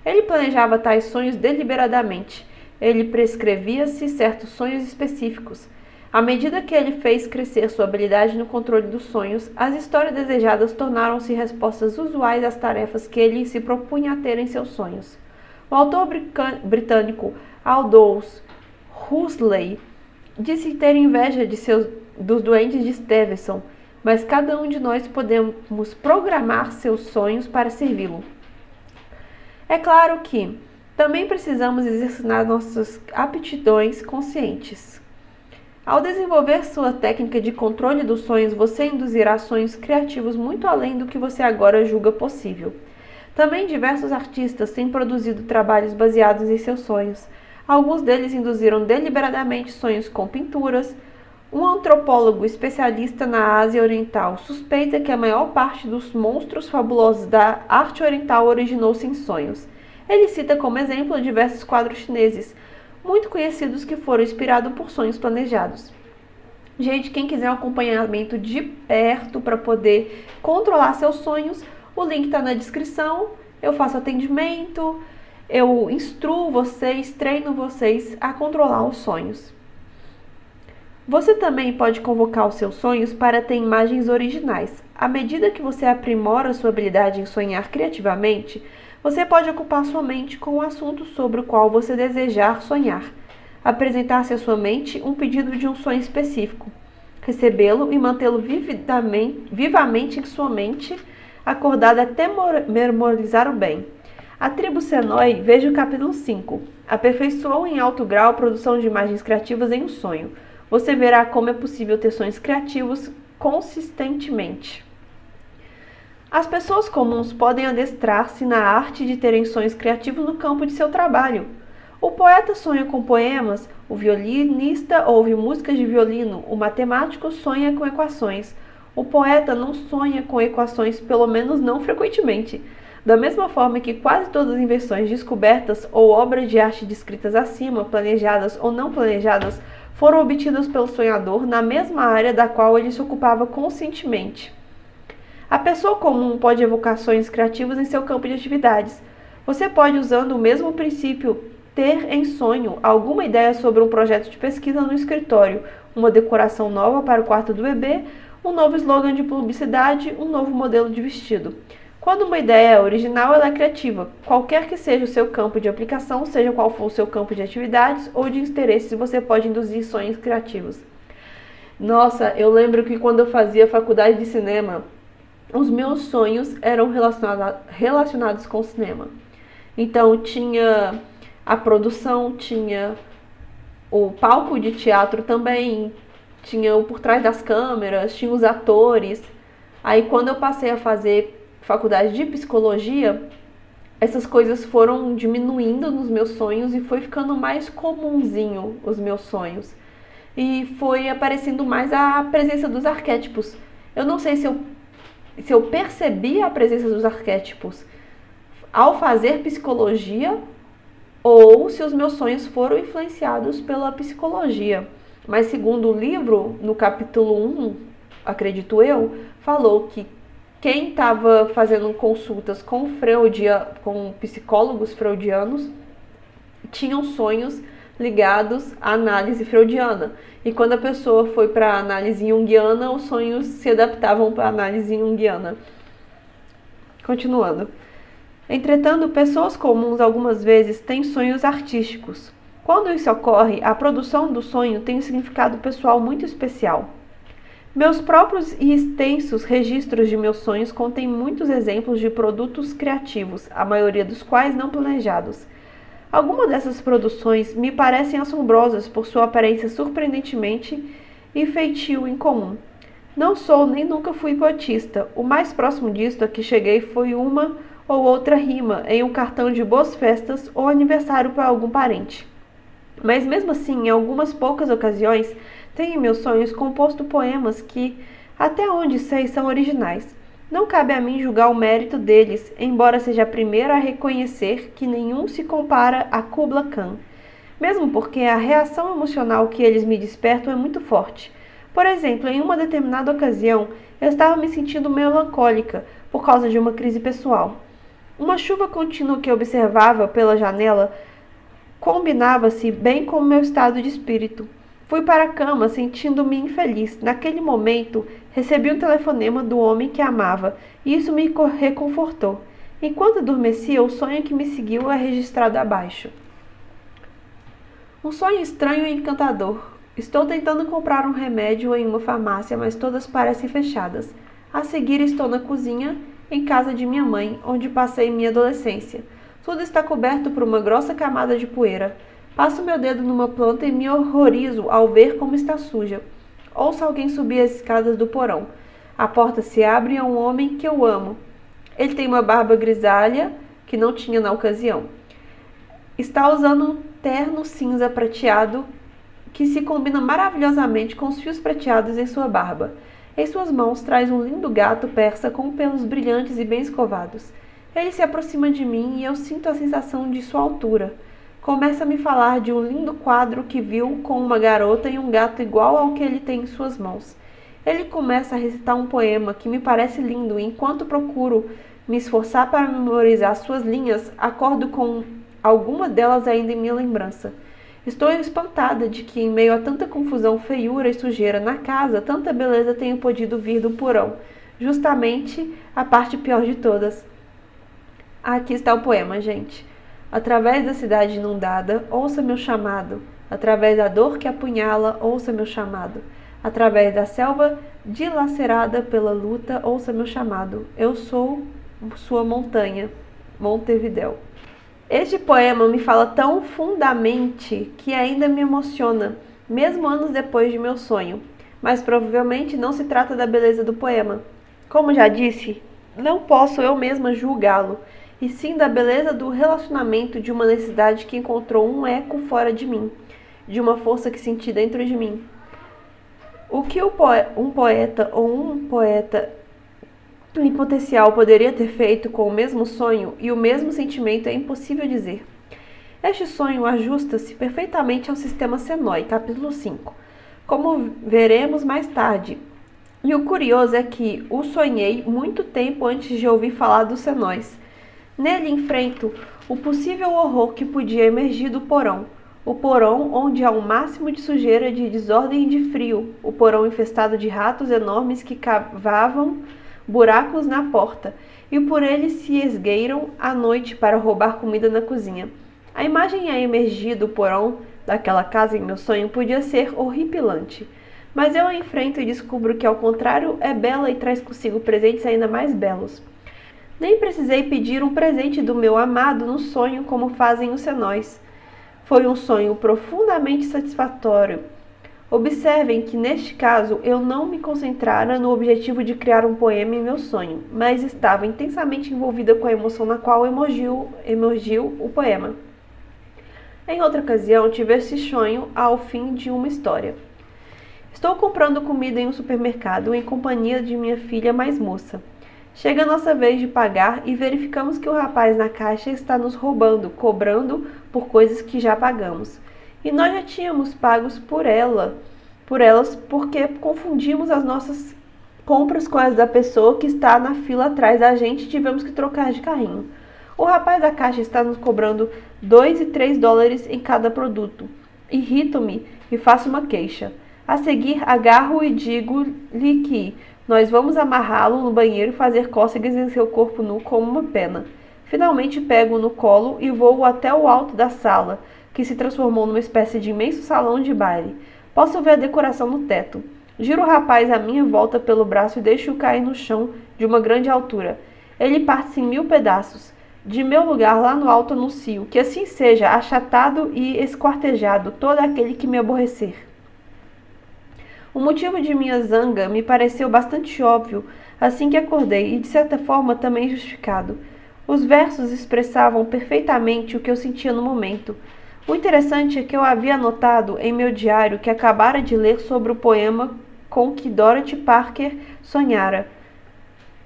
Ele planejava tais sonhos deliberadamente. Ele prescrevia-se certos sonhos específicos. À medida que ele fez crescer sua habilidade no controle dos sonhos, as histórias desejadas tornaram-se respostas usuais às tarefas que ele se propunha a ter em seus sonhos. O autor britânico Aldous Huxley disse ter inveja dos doentes de Stevenson, mas cada um de nós podemos programar seus sonhos para servi-lo. É claro que também precisamos exercitar nossas aptidões conscientes. Ao desenvolver sua técnica de controle dos sonhos, você induzirá sonhos criativos muito além do que você agora julga possível. Também diversos artistas têm produzido trabalhos baseados em seus sonhos. Alguns deles induziram deliberadamente sonhos com pinturas. Um antropólogo especialista na Ásia Oriental suspeita que a maior parte dos monstros fabulosos da arte oriental originou-se em sonhos. Ele cita como exemplo diversos quadros chineses, muito conhecidos, que foram inspirados por sonhos planejados. Gente, quem quiser um acompanhamento de perto para poder controlar seus sonhos, o link está na descrição. Eu faço atendimento, eu instruo vocês, treino vocês a controlar os sonhos. Você também pode convocar os seus sonhos para ter imagens originais. À medida que você aprimora sua habilidade em sonhar criativamente, você pode ocupar sua mente com o assunto sobre o qual você desejar sonhar. Apresentar-se à sua mente um pedido de um sonho específico. Recebê-lo e mantê-lo vivamente em sua mente, acordada até memorizar o bem. A tribo Senói, veja o capítulo 5. Aperfeiçoou em alto grau a produção de imagens criativas em um sonho. Você verá como é possível ter sonhos criativos consistentemente. As pessoas comuns podem adestrar-se na arte de terem sonhos criativos no campo de seu trabalho. O poeta sonha com poemas, o violinista ouve músicas de violino, o matemático sonha com equações. O poeta não sonha com equações, pelo menos não frequentemente. Da mesma forma que quase todas as invenções, descobertas ou obras de arte descritas acima, planejadas ou não planejadas, foram obtidas pelo sonhador na mesma área da qual ele se ocupava conscientemente. A pessoa comum pode evocar sonhos criativos em seu campo de atividades. Você pode, usando o mesmo princípio, ter em sonho alguma ideia sobre um projeto de pesquisa no escritório, uma decoração nova para o quarto do bebê, um novo slogan de publicidade, um novo modelo de vestido. Quando uma ideia é original, ela é criativa. Qualquer que seja o seu campo de aplicação, seja qual for o seu campo de atividades ou de interesses, você pode induzir sonhos criativos. Nossa, eu lembro que quando eu fazia faculdade de cinema, os meus sonhos eram relacionados com o cinema. Então tinha a produção, tinha o palco de teatro também, tinha o por trás das câmeras, tinha os atores. Aí quando eu passei a fazer faculdade de psicologia, essas coisas foram diminuindo nos meus sonhos e foi ficando mais comunzinho os meus sonhos. E foi aparecendo mais a presença dos arquétipos. Eu não sei se eu se eu percebi a presença dos arquétipos ao fazer psicologia ou se os meus sonhos foram influenciados pela psicologia. Mas segundo o livro, no capítulo 1, acredito eu, falou que quem estava fazendo consultas com psicólogos freudianos tinham sonhos ligados à análise freudiana. E quando a pessoa foi para a análise junguiana, os sonhos se adaptavam para a análise junguiana. Continuando. Entretanto, pessoas comuns algumas vezes têm sonhos artísticos. Quando isso ocorre, a produção do sonho tem um significado pessoal muito especial. Meus próprios e extensos registros de meus sonhos contêm muitos exemplos de produtos criativos, a maioria dos quais não planejados. Algumas dessas produções me parecem assombrosas por sua aparência surpreendentemente e feitio incomum. Não sou nem nunca fui poetista. O mais próximo disto a que cheguei foi uma ou outra rima em um cartão de boas festas ou aniversário para algum parente. Mas mesmo assim, em algumas poucas ocasiões, tenho em meus sonhos composto poemas que, até onde sei, são originais. Não cabe a mim julgar o mérito deles, embora seja a primeira a reconhecer que nenhum se compara a Kubla Khan, mesmo porque a reação emocional que eles me despertam é muito forte. Por exemplo, em uma determinada ocasião, eu estava me sentindo melancólica por causa de uma crise pessoal. Uma chuva contínua que observava pela janela combinava-se bem com o meu estado de espírito. Fui para a cama sentindo-me infeliz. Naquele momento, recebi um telefonema do homem que amava e isso me reconfortou. Enquanto adormecia, o sonho que me seguiu é registrado abaixo. Um sonho estranho e encantador. Estou tentando comprar um remédio em uma farmácia, mas todas parecem fechadas. A seguir, estou na cozinha, em casa de minha mãe, onde passei minha adolescência. Tudo está coberto por uma grossa camada de poeira. Passo meu dedo numa planta e me horrorizo ao ver como está suja. Ouço alguém subir as escadas do porão. A porta se abre e é um homem que eu amo. Ele tem uma barba grisalha, que não tinha na ocasião. Está usando um terno cinza prateado que se combina maravilhosamente com os fios prateados em sua barba. Em suas mãos traz um lindo gato persa com pelos brilhantes e bem escovados. Ele se aproxima de mim e eu sinto a sensação de sua altura. Começa a me falar de um lindo quadro que viu com uma garota e um gato igual ao que ele tem em suas mãos. Ele começa a recitar um poema que me parece lindo e enquanto procuro me esforçar para memorizar suas linhas, acordo com algumas delas ainda em minha lembrança. Estou espantada de que, em meio a tanta confusão, feiura e sujeira na casa, tanta beleza tenha podido vir do porão, justamente a parte pior de todas. Aqui está o poema, gente. Através da cidade inundada, ouça meu chamado. Através da dor que apunhala, ouça meu chamado. Através da selva dilacerada pela luta, ouça meu chamado. Eu sou sua montanha, Montevidéu. Este poema me fala tão fundamente que ainda me emociona, mesmo anos depois de meu sonho. Mas provavelmente não se trata da beleza do poema. Como já disse, não posso eu mesma julgá-lo, e sim da beleza do relacionamento de uma necessidade que encontrou um eco fora de mim, de uma força que senti dentro de mim. O que um poeta ou um poeta em potencial poderia ter feito com o mesmo sonho e o mesmo sentimento é impossível dizer. Este sonho ajusta-se perfeitamente ao sistema Senói, capítulo 5, como veremos mais tarde. E o curioso é que o sonhei muito tempo antes de ouvir falar dos Senóis. Nele enfrento o possível horror que podia emergir do porão. O porão onde há um máximo de sujeira, de desordem e de frio. O porão infestado de ratos enormes que cavavam buracos na porta e por ele se esgueiram à noite para roubar comida na cozinha. A imagem a emergir do porão daquela casa em meu sonho podia ser horripilante. Mas eu a enfrento e descubro que, ao contrário, é bela e traz consigo presentes ainda mais belos. Nem precisei pedir um presente do meu amado no sonho como fazem os Senóis. Foi um sonho profundamente satisfatório. Observem que, neste caso, eu não me concentrara no objetivo de criar um poema em meu sonho, mas estava intensamente envolvida com a emoção na qual emergiu o poema. Em outra ocasião, tive esse sonho ao fim de uma história. Estou comprando comida em um supermercado em companhia de minha filha mais moça. Chega a nossa vez de pagar e verificamos que o rapaz na caixa está nos roubando, cobrando por coisas que já pagamos. E nós já tínhamos pagos por elas porque confundimos as nossas compras com as da pessoa que está na fila atrás da gente e tivemos que trocar de carrinho. O rapaz da caixa está nos cobrando 2 e 3 dólares em cada produto. Irrito-me e faço uma queixa. A seguir, agarro e digo-lhe que nós vamos amarrá-lo no banheiro e fazer cócegas em seu corpo nu como uma pena. Finalmente pego-o no colo e vou até o alto da sala, que se transformou numa espécie de imenso salão de baile. Posso ver a decoração no teto. Giro o rapaz à minha volta pelo braço e deixo-o cair no chão de uma grande altura. Ele parte-se em 1000 pedaços. De meu lugar lá no alto anuncio que assim seja achatado e esquartejado todo aquele que me aborrecer. O motivo de minha zanga me pareceu bastante óbvio assim que acordei e de certa forma também justificado. Os versos expressavam perfeitamente o que eu sentia no momento. O interessante é que eu havia anotado em meu diário que acabara de ler sobre o poema com que Dorothy Parker sonhara.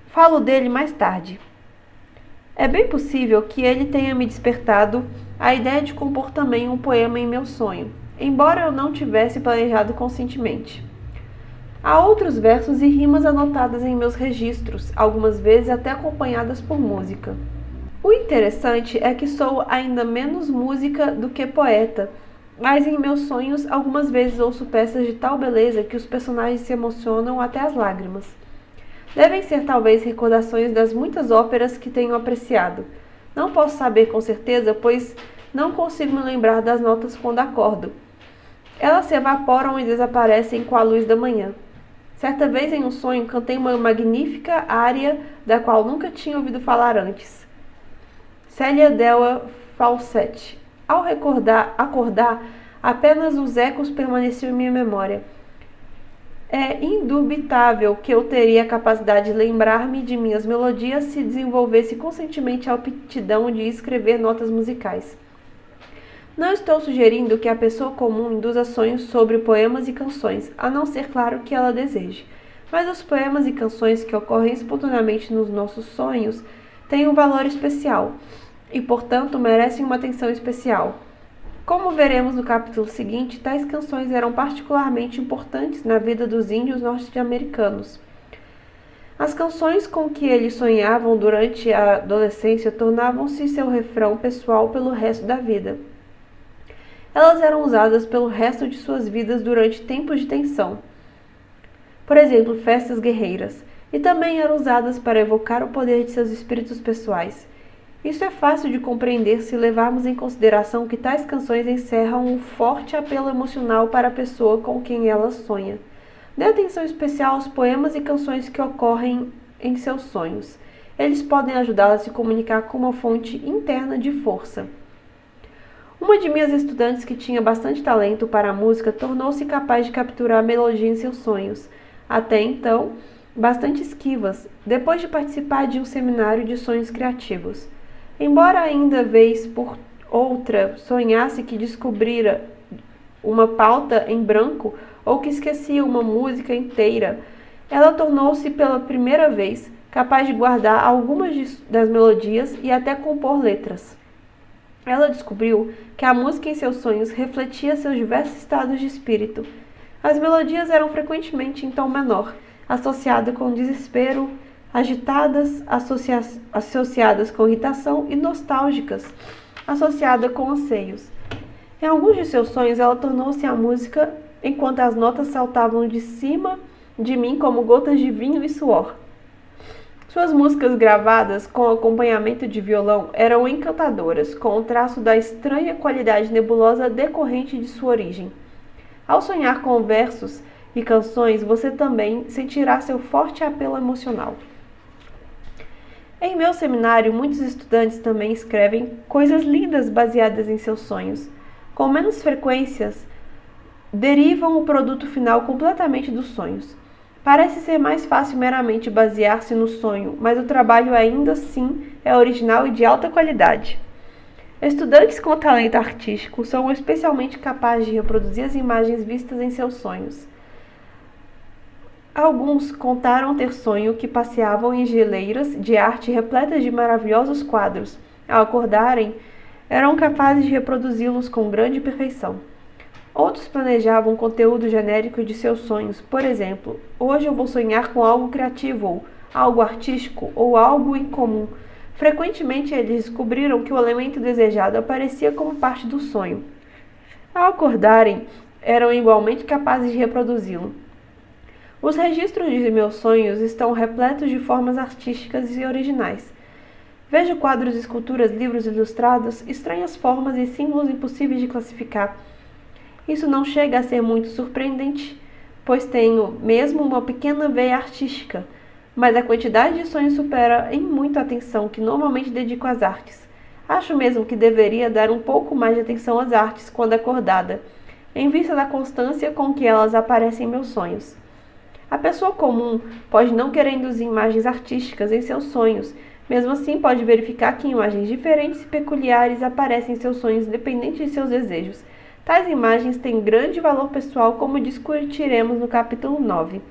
Falo dele mais tarde. É bem possível que ele tenha me despertado a ideia de compor também um poema em meu sonho, embora eu não tivesse planejado conscientemente. Há outros versos e rimas anotadas em meus registros, algumas vezes até acompanhadas por música. O interessante é que sou ainda menos música do que poeta, mas em meus sonhos algumas vezes ouço peças de tal beleza que os personagens se emocionam até as lágrimas. Devem ser talvez recordações das muitas óperas que tenho apreciado. Não posso saber com certeza, pois não consigo me lembrar das notas quando acordo. Elas se evaporam e desaparecem com a luz da manhã. Certa vez em um sonho cantei uma magnífica área da qual nunca tinha ouvido falar antes. Célia Della Falsete. Ao acordar, apenas os ecos permaneciam em minha memória. É indubitável que eu teria a capacidade de lembrar-me de minhas melodias se desenvolvesse conscientemente a aptidão de escrever notas musicais. Não estou sugerindo que a pessoa comum induza sonhos sobre poemas e canções, a não ser claro que ela deseje. Mas os poemas e canções que ocorrem espontaneamente nos nossos sonhos têm um valor especial e, portanto, merecem uma atenção especial. Como veremos no capítulo seguinte, tais canções eram particularmente importantes na vida dos índios norte-americanos. As canções com que eles sonhavam durante a adolescência tornavam-se seu refrão pessoal pelo resto da vida. Elas eram usadas pelo resto de suas vidas durante tempos de tensão. Por exemplo, festas guerreiras. E também eram usadas para evocar o poder de seus espíritos pessoais. Isso é fácil de compreender se levarmos em consideração que tais canções encerram um forte apelo emocional para a pessoa com quem ela sonha. Dê atenção especial aos poemas e canções que ocorrem em seus sonhos. Eles podem ajudá-la a se comunicar com uma fonte interna de força. Uma de minhas estudantes que tinha bastante talento para a música tornou-se capaz de capturar a melodia em seus sonhos, até então bastante esquivas, depois de participar de um seminário de sonhos criativos. Embora ainda vez por outra sonhasse que descobrira uma pauta em branco ou que esquecia uma música inteira, ela tornou-se pela primeira vez capaz de guardar algumas das melodias e até compor letras. Ela descobriu que a música em seus sonhos refletia seus diversos estados de espírito. As melodias eram frequentemente em tom menor, associadas com desespero, agitadas, associadas com irritação e nostálgicas, associadas com anseios. Em alguns de seus sonhos, ela tornou-se a música enquanto as notas saltavam de cima de mim como gotas de vinho e suor. Suas músicas gravadas com acompanhamento de violão eram encantadoras, com o traço da estranha qualidade nebulosa decorrente de sua origem. Ao sonhar com versos e canções, você também sentirá seu forte apelo emocional. Em meu seminário, muitos estudantes também escrevem coisas lindas baseadas em seus sonhos. Com menos frequências, derivam o produto final completamente dos sonhos. Parece ser mais fácil meramente basear-se no sonho, mas o trabalho ainda assim é original e de alta qualidade. Estudantes com talento artístico são especialmente capazes de reproduzir as imagens vistas em seus sonhos. Alguns contaram ter sonho que passeavam em geleiras de arte repletas de maravilhosos quadros. Ao acordarem, eram capazes de reproduzi-los com grande perfeição. Outros planejavam o conteúdo genérico de seus sonhos. Por exemplo, hoje eu vou sonhar com algo criativo, ou algo artístico, ou algo incomum. Frequentemente eles descobriram que o elemento desejado aparecia como parte do sonho. Ao acordarem, eram igualmente capazes de reproduzi-lo. Os registros de meus sonhos estão repletos de formas artísticas e originais. Vejo quadros, esculturas, livros ilustrados, estranhas formas e símbolos impossíveis de classificar. Isso não chega a ser muito surpreendente, pois tenho mesmo uma pequena veia artística, mas a quantidade de sonhos supera em muito a atenção que normalmente dedico às artes. Acho mesmo que deveria dar um pouco mais de atenção às artes quando acordada, em vista da constância com que elas aparecem em meus sonhos. A pessoa comum pode não querer induzir imagens artísticas em seus sonhos, mesmo assim pode verificar que imagens diferentes e peculiares aparecem em seus sonhos independente de seus desejos. Tais imagens têm grande valor pessoal, como discutiremos no capítulo 9.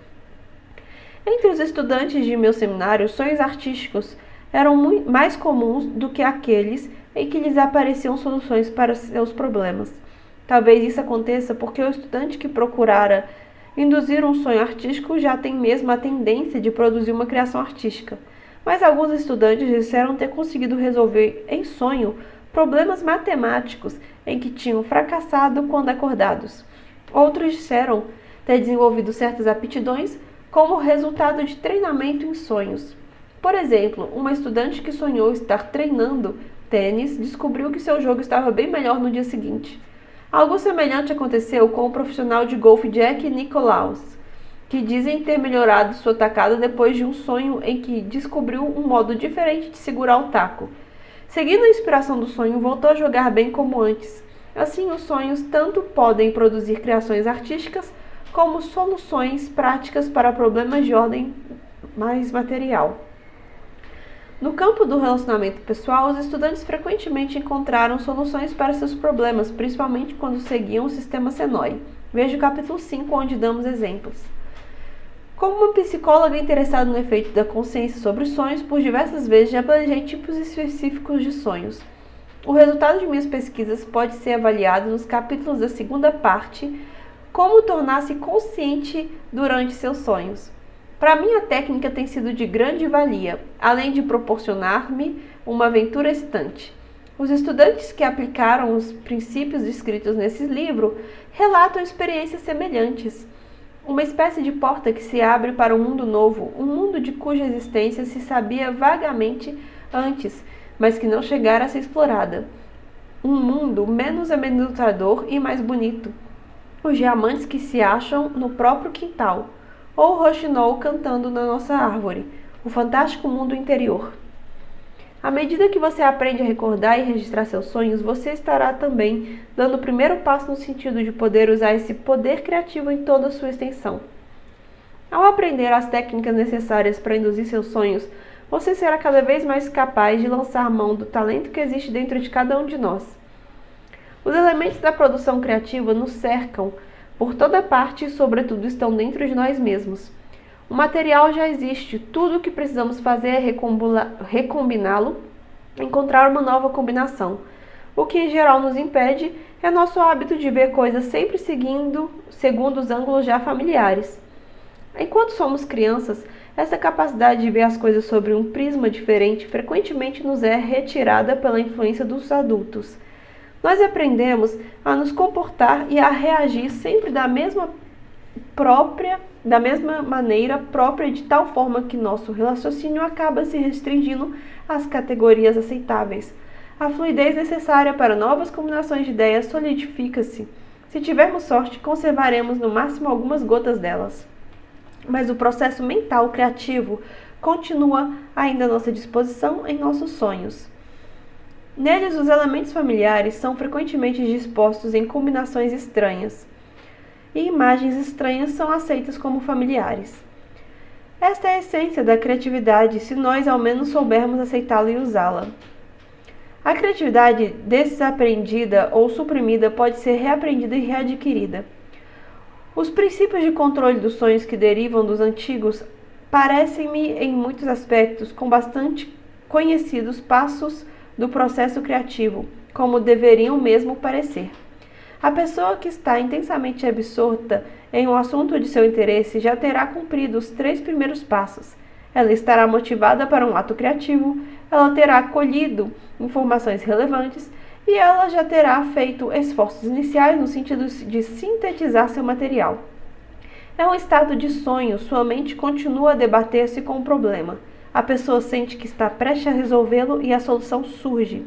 Entre os estudantes de meu seminário, sonhos artísticos eram mais comuns do que aqueles em que lhes apareciam soluções para seus problemas. Talvez isso aconteça porque o estudante que procurara induzir um sonho artístico já tem mesmo a tendência de produzir uma criação artística. Mas alguns estudantes disseram ter conseguido resolver em sonho problemas matemáticos em que tinham fracassado quando acordados. Outros disseram ter desenvolvido certas aptidões como resultado de treinamento em sonhos. Por exemplo, uma estudante que sonhou estar treinando tênis descobriu que seu jogo estava bem melhor no dia seguinte. Algo semelhante aconteceu com o profissional de golfe Jack Nicklaus, que dizem ter melhorado sua tacada depois de um sonho em que descobriu um modo diferente de segurar o taco. Seguindo a inspiração do sonho, voltou a jogar bem como antes. Assim, os sonhos tanto podem produzir criações artísticas como soluções práticas para problemas de ordem mais material. No campo do relacionamento pessoal, os estudantes frequentemente encontraram soluções para seus problemas, principalmente quando seguiam o sistema Senoi. Veja o capítulo 5, onde damos exemplos. Como uma psicóloga interessada no efeito da consciência sobre os sonhos, por diversas vezes já planejei tipos específicos de sonhos. O resultado de minhas pesquisas pode ser avaliado nos capítulos da segunda parte, como tornar-se consciente durante seus sonhos. Para mim, a técnica tem sido de grande valia, além de proporcionar-me uma aventura excitante. Os estudantes que aplicaram os princípios descritos nesse livro relatam experiências semelhantes. Uma espécie de porta que se abre para um mundo novo, um mundo de cuja existência se sabia vagamente antes, mas que não chegara a ser explorada. Um mundo menos amedrontador e mais bonito. Os diamantes que se acham no próprio quintal, ou o roxinol cantando na nossa árvore, o fantástico mundo interior. À medida que você aprende a recordar e registrar seus sonhos, você estará também dando o primeiro passo no sentido de poder usar esse poder criativo em toda a sua extensão. Ao aprender as técnicas necessárias para induzir seus sonhos, você será cada vez mais capaz de lançar mão do talento que existe dentro de cada um de nós. Os elementos da produção criativa nos cercam por toda parte e, sobretudo, estão dentro de nós mesmos. O material já existe, tudo o que precisamos fazer é recombiná-lo, encontrar uma nova combinação. O que em geral nos impede é nosso hábito de ver coisas sempre segundo os ângulos já familiares. Enquanto somos crianças, essa capacidade de ver as coisas sobre um prisma diferente frequentemente nos é retirada pela influência dos adultos. Nós aprendemos a nos comportar e a reagir sempre da mesma maneira própria, de tal forma que nosso raciocínio acaba se restringindo às categorias aceitáveis. A fluidez necessária para novas combinações de ideias solidifica-se. Se tivermos sorte, conservaremos no máximo algumas gotas delas. Mas o processo mental criativo continua ainda à nossa disposição em nossos sonhos. Neles, os elementos familiares são frequentemente dispostos em combinações estranhas, e imagens estranhas são aceitas como familiares. Esta é a essência da criatividade, se nós ao menos soubermos aceitá-la e usá-la. A criatividade desaprendida ou suprimida pode ser reaprendida e readquirida. Os princípios de controle dos sonhos que derivam dos antigos parecem-me, em muitos aspectos, com bastante conhecidos passos do processo criativo, como deveriam mesmo parecer. A pessoa que está intensamente absorta em um assunto de seu interesse já terá cumprido os 3 primeiros passos. Ela estará motivada para um ato criativo, ela terá colhido informações relevantes e ela já terá feito esforços iniciais no sentido de sintetizar seu material. É um estado de sonho, sua mente continua a debater-se com o problema. A pessoa sente que está prestes a resolvê-lo e a solução surge.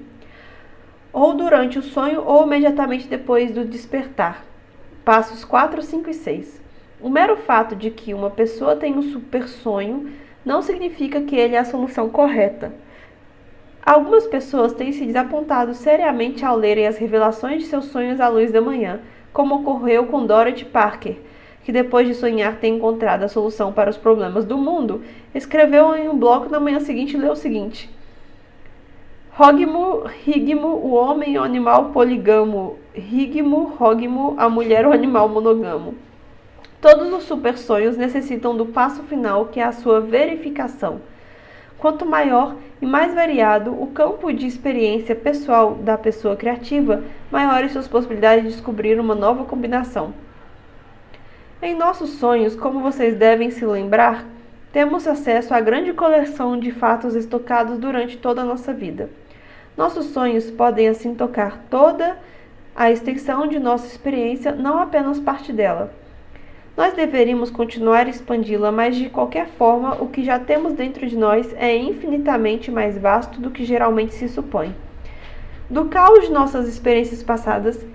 Ou durante o sonho ou imediatamente depois do despertar. Passos 4, 5 e 6. O mero fato de que uma pessoa tem um super sonho não significa que ele é a solução correta. Algumas pessoas têm se desapontado seriamente ao lerem as revelações de seus sonhos à luz da manhã, como ocorreu com Dorothy Parker, que depois de sonhar ter encontrado a solução para os problemas do mundo, escreveu em um bloco na manhã seguinte e leu o seguinte: Rógimo, Rigmo, o homem é um animal poligamo, Rigmo, Rógimo, a mulher é um animal monogamo. Todos os super sonhos necessitam do passo final, que é a sua verificação. Quanto maior e mais variado o campo de experiência pessoal da pessoa criativa, maiores suas possibilidades de descobrir uma nova combinação. Em nossos sonhos, como vocês devem se lembrar, temos acesso à grande coleção de fatos estocados durante toda a nossa vida. Nossos sonhos podem assim tocar toda a extensão de nossa experiência, não apenas parte dela. Nós deveríamos continuar a expandi-la, mas de qualquer forma, o que já temos dentro de nós é infinitamente mais vasto do que geralmente se supõe. Do caos de nossas experiências passadas,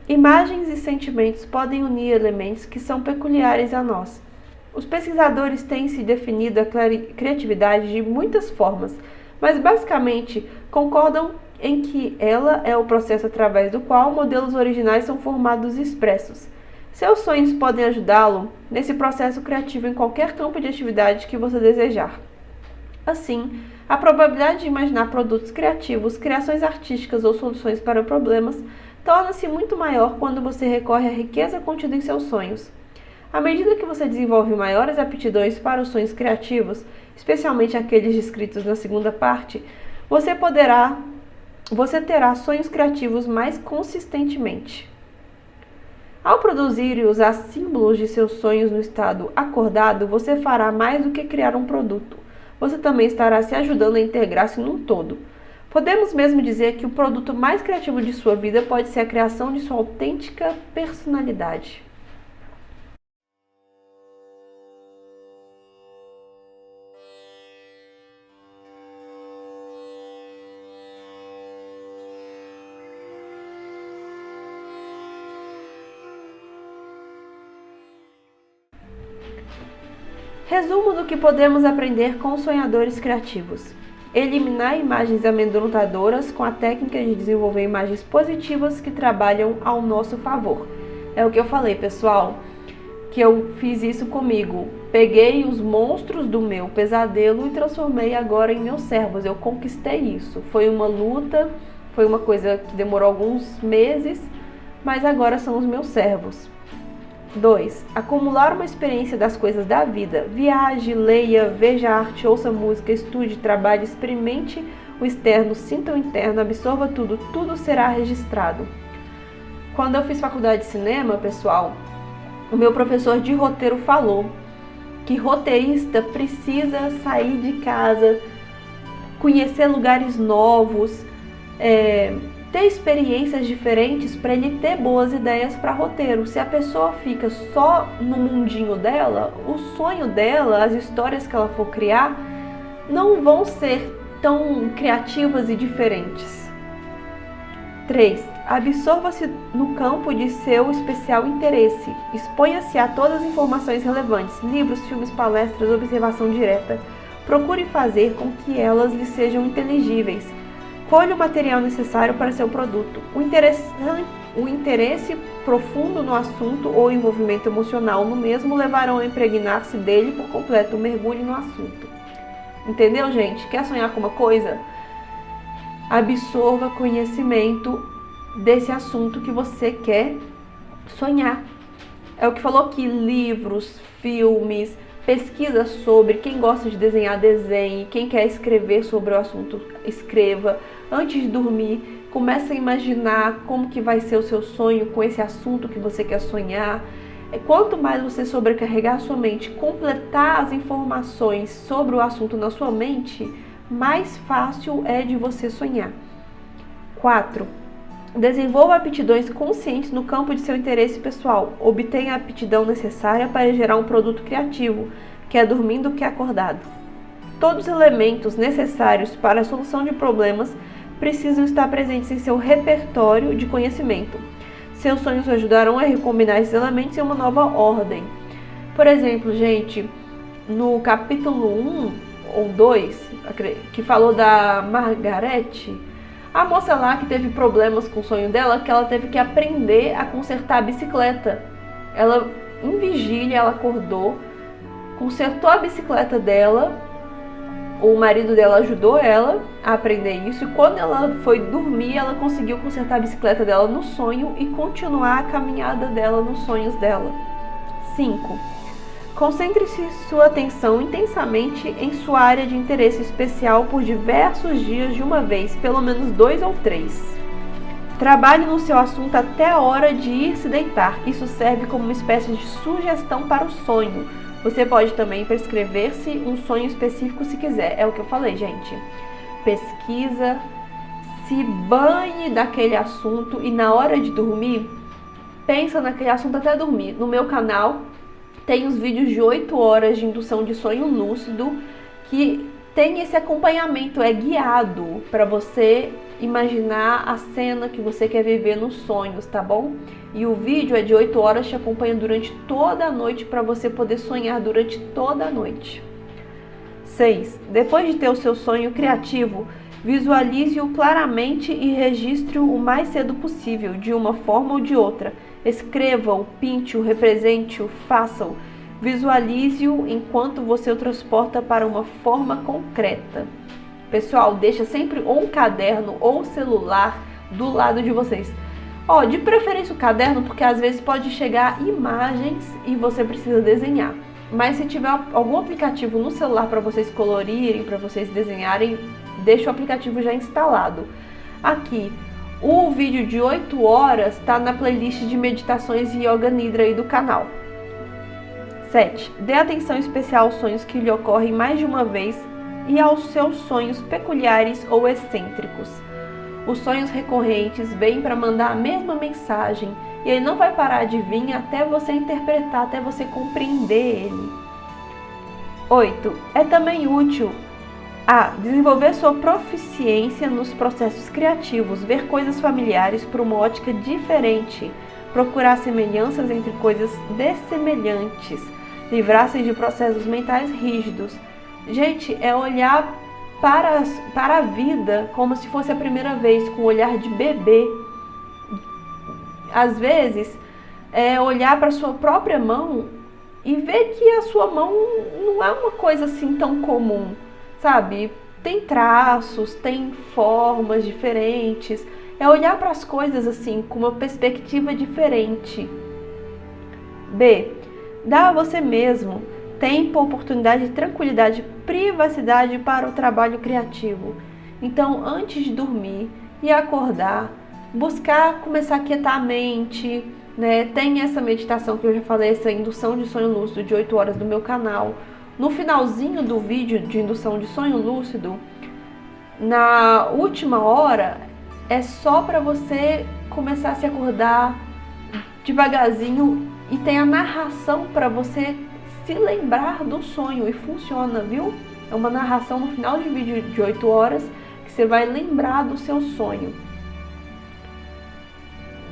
imagens e sentimentos podem unir elementos que são peculiares a nós. Os pesquisadores têm se definido a criatividade de muitas formas, mas basicamente concordam em que ela é o processo através do qual modelos originais são formados e expressos. Seus sonhos podem ajudá-lo nesse processo criativo em qualquer campo de atividade que você desejar. Assim, a probabilidade de imaginar produtos criativos, criações artísticas ou soluções para problemas torna-se muito maior quando você recorre à riqueza contida em seus sonhos. À medida que você desenvolve maiores aptidões para os sonhos criativos, especialmente aqueles descritos na segunda parte, você terá sonhos criativos mais consistentemente. Ao produzir e usar símbolos de seus sonhos no estado acordado, você fará mais do que criar um produto. Você também estará se ajudando a integrar-se num todo. Podemos mesmo dizer que o produto mais criativo de sua vida pode ser a criação de sua autêntica personalidade. Resumo do que podemos aprender com sonhadores criativos. Eliminar imagens amedrontadoras com a técnica de desenvolver imagens positivas que trabalham ao nosso favor. É o que eu falei, pessoal, que eu fiz isso comigo. Peguei os monstros do meu pesadelo e transformei agora em meus servos. Eu conquistei isso. Foi uma luta, foi uma coisa que demorou alguns meses, mas agora são os meus servos. 2. Acumular uma experiência das coisas da vida. Viaje, leia, veja arte, ouça música, estude, trabalhe, experimente o externo, sinta o interno, absorva tudo, tudo será registrado. Quando eu fiz faculdade de cinema, pessoal, o meu professor de roteiro falou que roteirista precisa sair de casa, conhecer lugares novos, ter experiências diferentes para ele ter boas ideias para roteiro. Se a pessoa fica só no mundinho dela, o sonho dela, as histórias que ela for criar, não vão ser tão criativas e diferentes. 3. Absorva-se no campo de seu especial interesse. Exponha-se a todas as informações relevantes, livros, filmes, palestras, observação direta. Procure fazer com que elas lhe sejam inteligíveis. Colhe o material necessário para seu produto. O interesse profundo no assunto ou envolvimento emocional no mesmo levarão a impregnar-se dele por completo. Mergulhe no assunto. Entendeu, gente? Quer sonhar com uma coisa? Absorva conhecimento desse assunto que você quer sonhar. É o que falou aqui: livros, filmes, pesquisa sobre. Quem gosta de desenhar, desenhe. Quem quer escrever sobre o assunto, escreva. Antes de dormir, comece a imaginar como que vai ser o seu sonho com esse assunto que você quer sonhar. Quanto mais você sobrecarregar a sua mente, completar as informações sobre o assunto na sua mente, mais fácil é de você sonhar. 4. Desenvolva aptidões conscientes no campo de seu interesse pessoal. Obtenha a aptidão necessária para gerar um produto criativo, quer dormindo, quer acordado. Todos os elementos necessários para a solução de problemas precisam estar presentes em seu repertório de conhecimento. Seus sonhos ajudarão a recombinar esses elementos em uma nova ordem. Por exemplo, gente, no capítulo 1 ou 2, que falou da Margarete, a moça lá que teve problemas com o sonho dela, que ela teve que aprender a consertar a bicicleta. Ela, em vigília, ela acordou, consertou a bicicleta dela, o marido dela ajudou ela a aprender isso, e quando ela foi dormir, ela conseguiu consertar a bicicleta dela no sonho e continuar a caminhada dela nos sonhos dela. 5. Concentre-se sua atenção intensamente em sua área de interesse especial por diversos dias de uma vez, pelo menos 2 ou 3. Trabalhe no seu assunto até a hora de ir se deitar. Isso serve como uma espécie de sugestão para o sonho. Você pode também prescrever-se um sonho específico se quiser. É o que eu falei, gente. Pesquisa, se banhe daquele assunto e na hora de dormir, pensa naquele assunto até dormir. No meu canal tem os vídeos de 8 horas de indução de sonho lúcido que tem esse acompanhamento, é guiado para você imaginar a cena que você quer viver nos sonhos, tá bom? E o vídeo é de 8 horas, te acompanha durante toda a noite para você poder sonhar durante toda a noite. 6. Depois de ter o seu sonho criativo, visualize-o claramente e registre-o o mais cedo possível, de uma forma ou de outra. Escreva-o, pinte-o, represente-o, faça-o. Visualize-o enquanto você o transporta para uma forma concreta. Pessoal, deixa sempre ou um caderno ou celular do lado de vocês. De preferência o caderno, porque às vezes pode chegar imagens e você precisa desenhar. Mas se tiver algum aplicativo no celular para vocês colorirem, para vocês desenharem, deixa o aplicativo já instalado. Aqui, o vídeo de 8 horas está na playlist de meditações e Yoga Nidra aí do canal. 7. Dê atenção especial aos sonhos que lhe ocorrem mais de uma vez e aos seus sonhos peculiares ou excêntricos. Os sonhos recorrentes vêm para mandar a mesma mensagem e ele não vai parar de vir até você interpretar, até você compreender ele. 8. É também útil desenvolver sua proficiência nos processos criativos, ver coisas familiares por uma ótica diferente, procurar semelhanças entre coisas dessemelhantes, livrar-se de processos mentais rígidos. Gente, é olhar para a vida como se fosse a primeira vez, com o olhar de bebê. Às vezes, é olhar para a sua própria mão e ver que a sua mão não é uma coisa assim tão comum, sabe? Tem traços, tem formas diferentes. É olhar para as coisas assim, com uma perspectiva diferente. B. Dá a você mesmo tempo, oportunidade, tranquilidade, privacidade para o trabalho criativo. Então, antes de dormir e acordar, buscar começar a quietar a mente, né? Tem essa meditação que eu já falei, essa indução de sonho lúcido de 8 horas do meu canal. No finalzinho do vídeo de indução de sonho lúcido, na última hora, é só para você começar a se acordar devagarzinho e tem a narração para você se lembrar do sonho e funciona, viu? É uma narração no final de vídeo de 8 horas que você vai lembrar do seu sonho.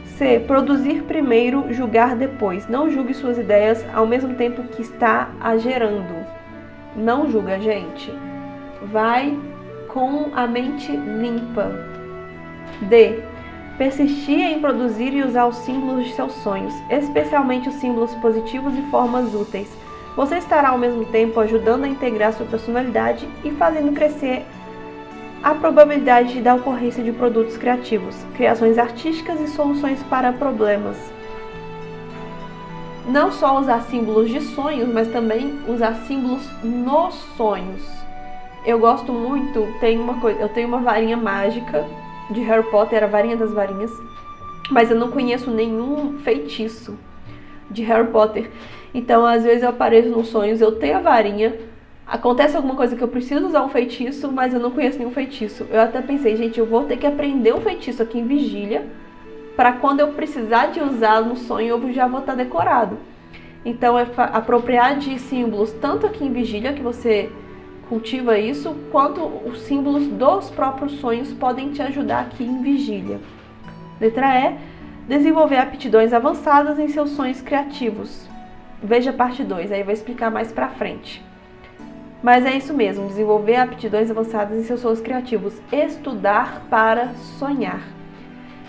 C. Produzir primeiro, julgar depois. Não julgue suas ideias ao mesmo tempo que está a gerando. Não julga, gente. Vai com a mente limpa. D. Persistir em produzir e usar os símbolos de seus sonhos, especialmente os símbolos positivos e formas úteis. Você estará ao mesmo tempo ajudando a integrar sua personalidade e fazendo crescer a probabilidade da ocorrência de produtos criativos, criações artísticas e soluções para problemas. não só usar símbolos de sonhos, mas também usar símbolos nos sonhos. Eu gosto muito, eu tenho uma varinha mágica de Harry Potter, a varinha das varinhas, mas eu não conheço nenhum feitiço de Harry Potter. Então, às vezes eu apareço nos sonhos, eu tenho a varinha, acontece alguma coisa que eu preciso usar um feitiço, mas eu não conheço nenhum feitiço. Eu até pensei, gente, eu vou ter que aprender um feitiço aqui em Vigília, para quando eu precisar de usar no sonho, eu já vou estar decorado. Então, é apropriar de símbolos, tanto aqui em Vigília, que você cultiva isso, quanto os símbolos dos próprios sonhos podem te ajudar aqui em Vigília. Letra E. Desenvolver aptidões avançadas em seus sonhos criativos. Veja a parte 2, aí eu vou explicar mais pra frente. Mas é isso mesmo, desenvolver aptidões avançadas em seus sonhos criativos. Estudar para sonhar.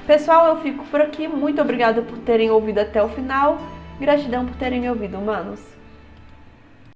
Pessoal, eu fico por aqui. Muito obrigada por terem ouvido até o final. Gratidão por terem me ouvido, humanos.